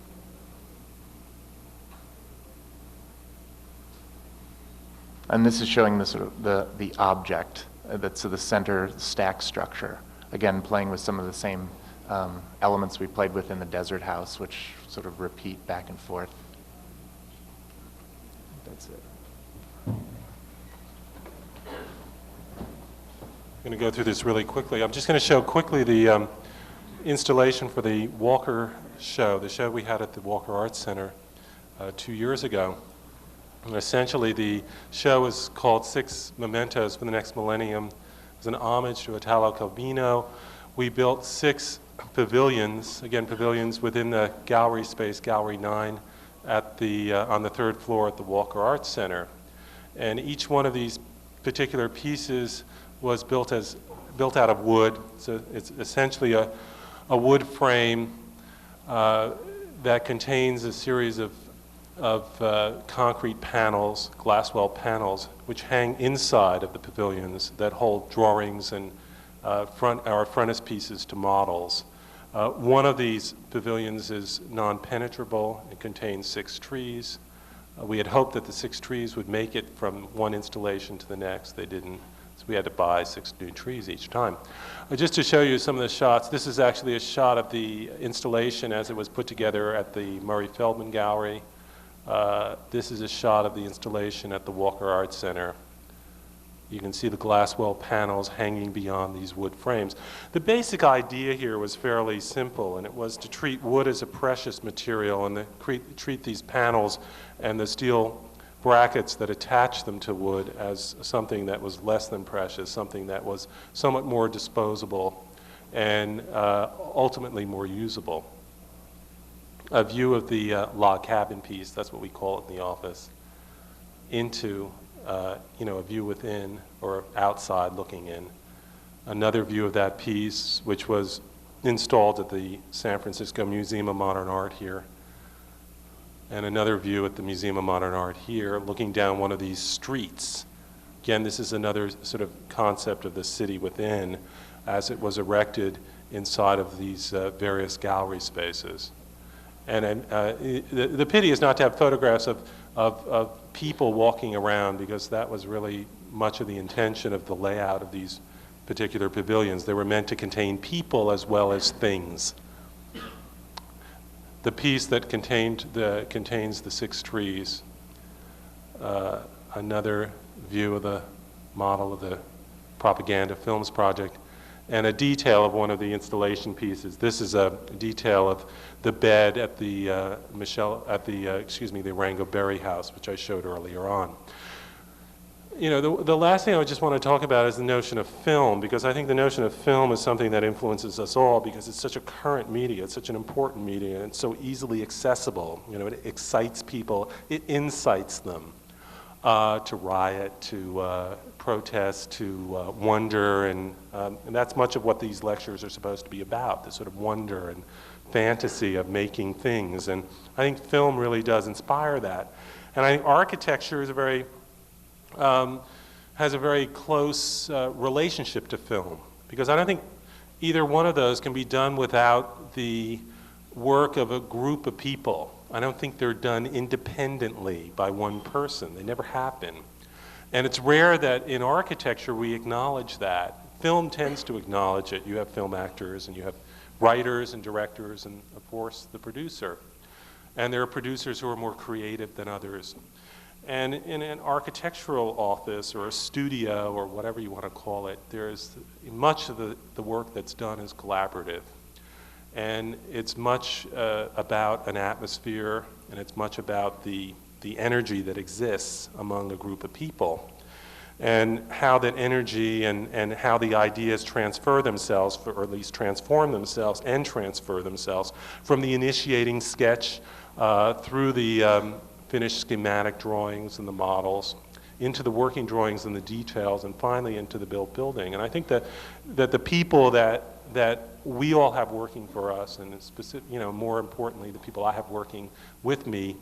And this is showing the sort of the object that's the center stack structure. Again, playing with some of the same elements we played with in the desert house, which sort of repeat back and forth. That's it. I'm going to go through this really quickly. I'm just going to show quickly the installation for the Walker show, the show we had at the Walker Arts Center 2 years ago. And essentially, the show is called Six Mementos for the Next Millennium. It's an homage to Italo Calvino. We built 6 pavilions, again, pavilions within the gallery space, Gallery 9, at the, on the 3rd floor at the Walker Arts Center. And each one of these particular pieces was built out of wood. So it's essentially a wood frame that contains a series of concrete panels, glasswell panels, which hang inside of the pavilions that hold drawings and frontispieces to models. One of these pavilions is non-penetrable. It contains 6 trees. We had hoped that the 6 trees would make it from one installation to the next. They didn't, so we had to buy 6 new trees each time. Just to show you some of the shots, this is actually a shot of the installation as it was put together at the Murray Feldman Gallery. This is a shot of the installation at the Walker Arts Center. You can see the glasswell panels hanging beyond these wood frames. The basic idea here was fairly simple, and it was to treat wood as a precious material and treat these panels and the steel brackets that attach them to wood as something that was less than precious, something that was somewhat more disposable and ultimately more usable. A view of the log cabin piece, that's what we call it in the office, into a view within or outside looking in. Another view of that piece, which was installed at the San Francisco Museum of Modern Art here. And another view at the Museum of Modern Art here, looking down one of these streets. Again, this is another sort of concept of the city within as it was erected inside of these various gallery spaces. And the pity is not to have photographs of people walking around, because that was really much of the intention of the layout of these particular pavilions. They were meant to contain people as well as things. The piece that contains the 6 trees, another view of the model of the propaganda films project, and a detail of one of the installation pieces. This is a detail of the bed at the the Rango Berry house, which I showed earlier on. You know, the last thing I just want to talk about is the notion of film, because I think the notion of film is something that influences us all, because it's such a current media, it's such an important media, and it's so easily accessible. You know, it excites people, it incites them to riot, to protest, to wonder, and that's much of what these lectures are supposed to be about, this sort of wonder and fantasy of making things. And I think film really does inspire that. And I think architecture is has a very close relationship to film, because I don't think either one of those can be done without the work of a group of people. I don't think they're done independently by one person. They never happen. And it's rare that in architecture we acknowledge that. Film tends to acknowledge it. You have film actors, and you have writers and directors, and of course the producer. And there are producers who are more creative than others. And in an architectural office or a studio or whatever you want to call it, there's much of the work that's done is collaborative. And it's much about an atmosphere, and it's much about the energy that exists among a group of people, and how that energy and how the ideas transfer themselves, or at least transform themselves and transfer themselves from the initiating sketch through the finished schematic drawings and the models, into the working drawings and the details, and finally into the built building. And I think that the people that we all have working for us, and more importantly, the people I have working with me,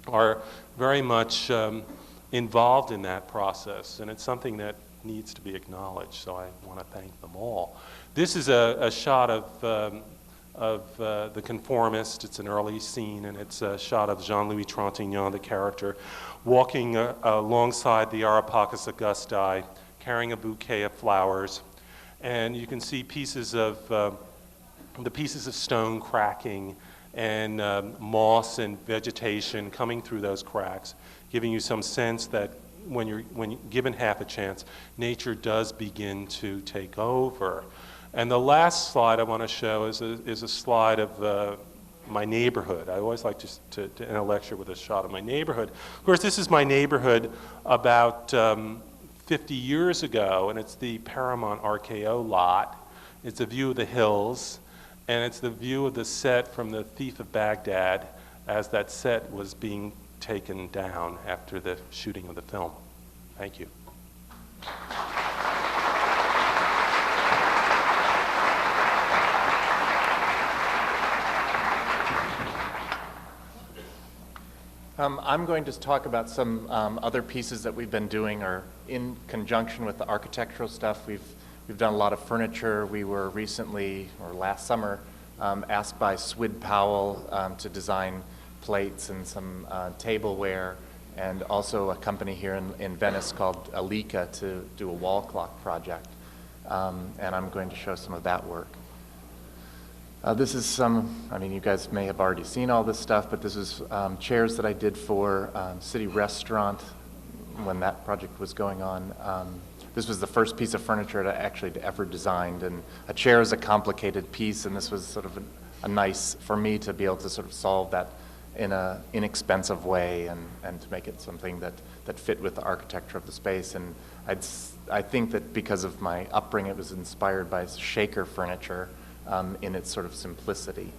are very much involved in that process, and it's something that needs to be acknowledged, so I want to thank them all. This is a shot of The Conformist. It's an early scene, and it's a shot of Jean-Louis Trintignant, the character, walking alongside the Areopagus Augusti, carrying a bouquet of flowers. And you can see pieces of the pieces of stone cracking and moss and vegetation coming through those cracks, giving you some sense that when given half a chance, nature does begin to take over. And the last slide I want to show is a slide of my neighborhood. I always like to end a lecture with a shot of my neighborhood. Of course, this is my neighborhood about 50 years ago, and it's the Paramount RKO lot. It's a view of the hills, and it's the view of the set from The Thief of Baghdad as that set was being taken down after the shooting of the film. Thank you. I'm going to talk about some other pieces that we've been doing, or in conjunction with the architectural stuff. We've done a lot of furniture. We were recently, or last summer, asked by Swid Powell to design plates and some tableware, and also a company here in Venice called Alika to do a wall clock project. And I'm going to show some of that work. This is you guys may have already seen all this stuff, but this is chairs that I did for City Restaurant when that project was going on. This was the first piece of furniture that I actually ever designed, and a chair is a complicated piece, and this was sort of a nice, for me to be able to sort of solve that in an inexpensive way and to make it something that fit with the architecture of the space. And I think that because of my upbringing, it was inspired by shaker furniture in its sort of simplicity.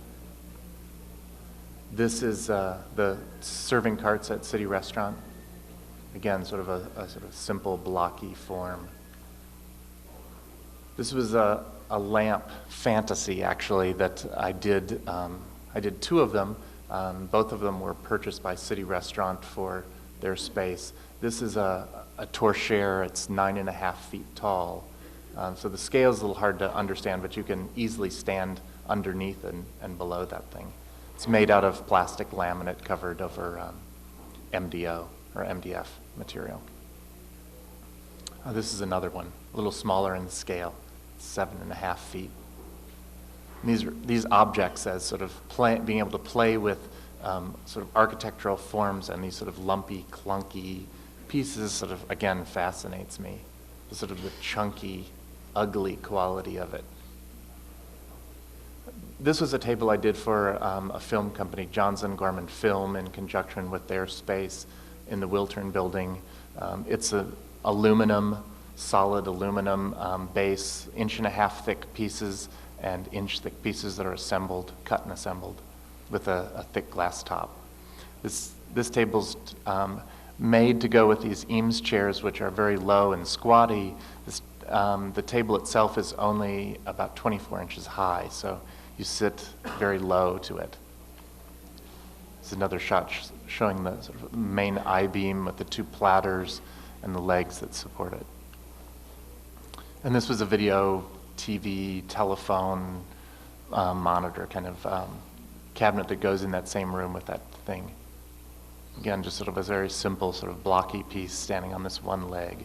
This is the serving carts at City Restaurant. Again, sort of a sort of simple, blocky form. This was a lamp fantasy, actually, that I did. I did two of them. Both of them were purchased by City Restaurant for their space. This is a torchère. It's 9.5 feet tall. So the scale is a little hard to understand, but you can easily stand underneath and below that thing. It's made out of plastic laminate covered over MDO or MDF material. This is another one, a little smaller in scale, 7.5 feet. And these objects as sort of being able to play with sort of architectural forms and these sort of lumpy, clunky pieces sort of, again, fascinates me. The sort of the chunky, ugly quality of it. This was a table I did for a film company, Johnson Gorman Film, in conjunction with their space in the Wiltern building. It's a solid aluminum base, 1.5 thick pieces and inch-thick pieces that are assembled, cut and assembled, with a thick glass top. This table's made to go with these Eames chairs, which are very low and squatty. The table itself is only about 24 inches high, so you sit very low to it. This is another shot showing the sort of main I-beam with the two platters and the legs that support it. And this was a video, TV, telephone, monitor kind of cabinet that goes in that same room with that thing. Again, just sort of a very simple, sort of blocky piece standing on this one leg.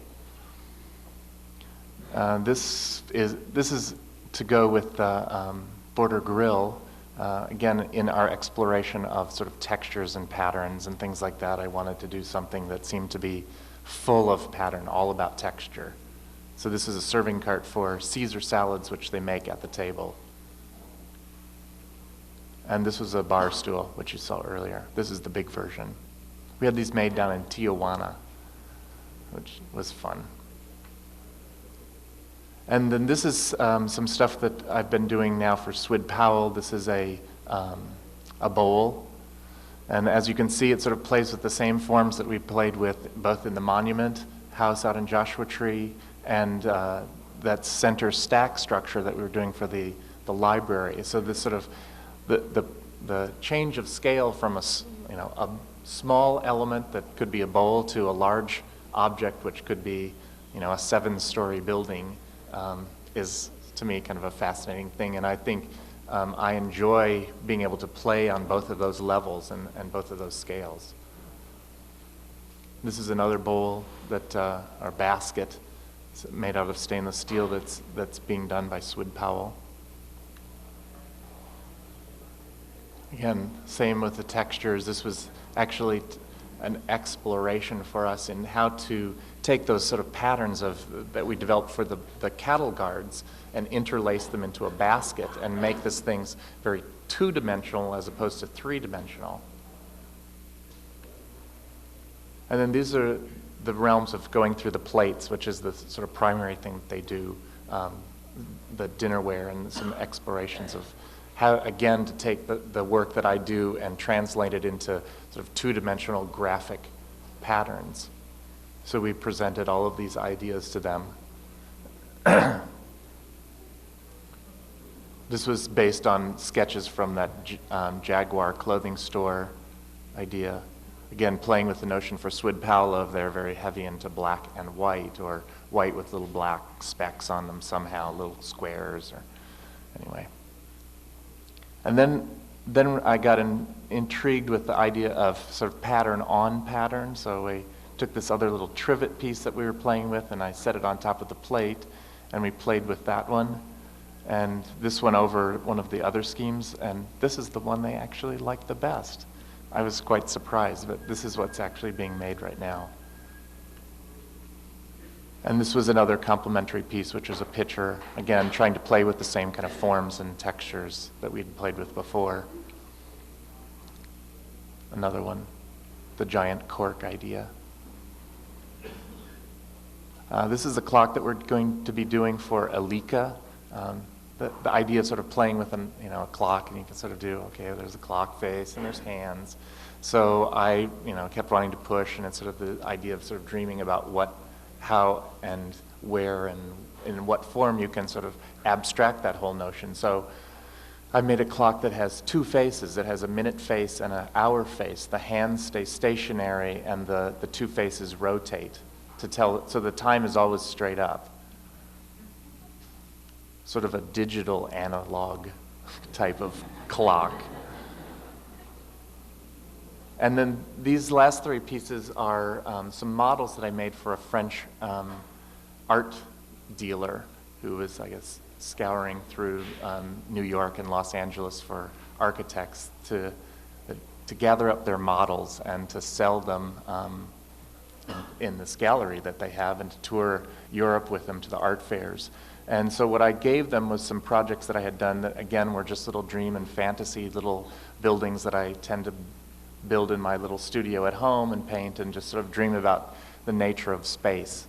This is to go with the border grill. Again, in our exploration of sort of textures and patterns and things like that, I wanted to do something that seemed to be full of pattern, all about texture. So this is a serving cart for Caesar salads, which they make at the table. And this was a bar stool, which you saw earlier. This is the big version. We had these made down in Tijuana, which was fun. And then this is some stuff that I've been doing now for Swid Powell. This is a bowl. And as you can see, it sort of plays with the same forms that we played with both in the Monument House out in Joshua Tree and that center stack structure that we were doing for the library. So this sort of, the change of scale from a small element that could be a bowl to a large object, which could be a 7-story building, is to me kind of a fascinating thing. And I think I enjoy being able to play on both of those levels and both of those scales. This is another bowl that, or basket, made out of stainless steel that's being done by Swid Powell. Again, same with the textures. This was actually an exploration for us in how to take those sort of patterns that we developed for the cattle guards and interlace them into a basket and make this things very two-dimensional as opposed to three-dimensional. And then these are the realms of going through the plates, which is the sort of primary thing that they do, the dinnerware, and some explorations of how, again, to take the work that I do and translate it into sort of two-dimensional graphic patterns. So we presented all of these ideas to them. This was based on sketches from that Jaguar clothing store idea. Again, playing with the notion for Swid Powell of they're very heavy into black and white, or white with little black specks on them somehow, little squares, or anyway. And then I got intrigued with the idea of sort of pattern on pattern. So we took this other little trivet piece that we were playing with, and I set it on top of the plate, and we played with that one. And this went over one of the other schemes, and this is the one they actually liked the best. I was quite surprised, but this is what's actually being made right now. And this was another complementary piece, which was a pitcher, again, trying to play with the same kind of forms and textures that we'd played with before. Another one, the giant cork idea. This is a clock that we're going to be doing for Alika. The idea of sort of playing with a clock, and you can sort of do, okay, there's a clock face and there's hands. So I kept wanting to push, and it's sort of the idea of sort of dreaming about how and where and in what form you can sort of abstract that whole notion. So I made a clock that has two faces. It has a minute face and an hour face. The hands stay stationary and the two faces rotate to tell, so the time is always straight up. Sort of a digital analog type of clock. And then these last three pieces are some models that I made for a French art dealer who was, I guess, scouring through New York and Los Angeles for architects to gather up their models and to sell them in this gallery that they have, and to tour Europe with them to the art fairs. And so what I gave them was some projects that I had done that, again, were just little dream and fantasy little buildings that I tend to build in my little studio at home and paint and just sort of dream about the nature of space.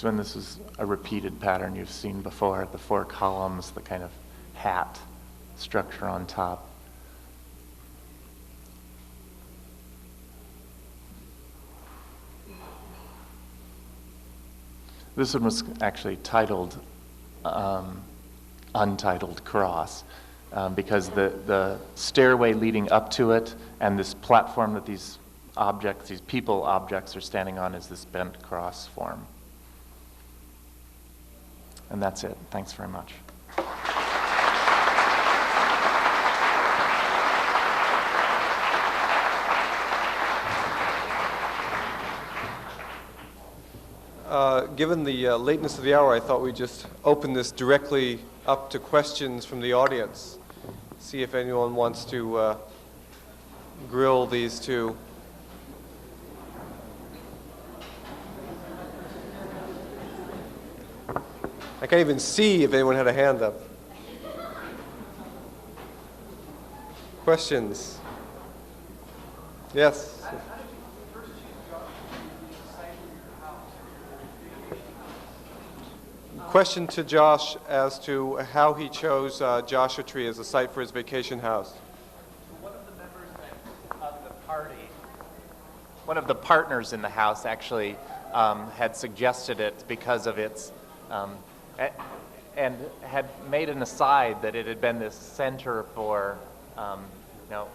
This is a repeated pattern you've seen before, the 4 columns, the kind of hat structure on top. This one was actually titled Untitled Cross, because the stairway leading up to it and this platform that these people objects are standing on is this bent cross form. And that's it. Thanks very much. Given the lateness of the hour, I thought we'd just open this directly up to questions from the audience. See if anyone wants to grill these two. I can't even see if anyone had a hand up. Questions? Yes? Question to Josh as to how he chose Joshua Tree as a site for his vacation house. One of the members of the party, one of the partners in the house actually had suggested it because of its and had made an aside that it had been this center for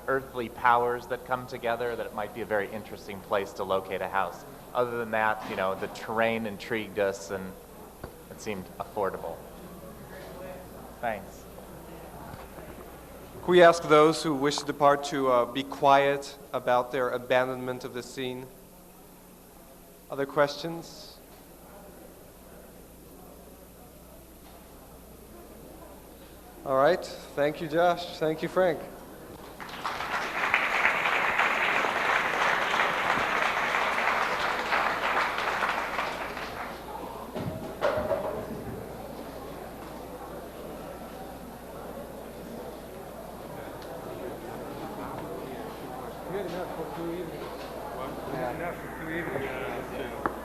earthly powers that come together, that it might be a very interesting place to locate a house. Other than that, the terrain intrigued us and it seemed affordable. Thanks. Can we ask those who wish to depart to be quiet about their abandonment of the scene? Other questions? All right. Thank you, Josh. Thank you, Frank. Enough for 2 evenings.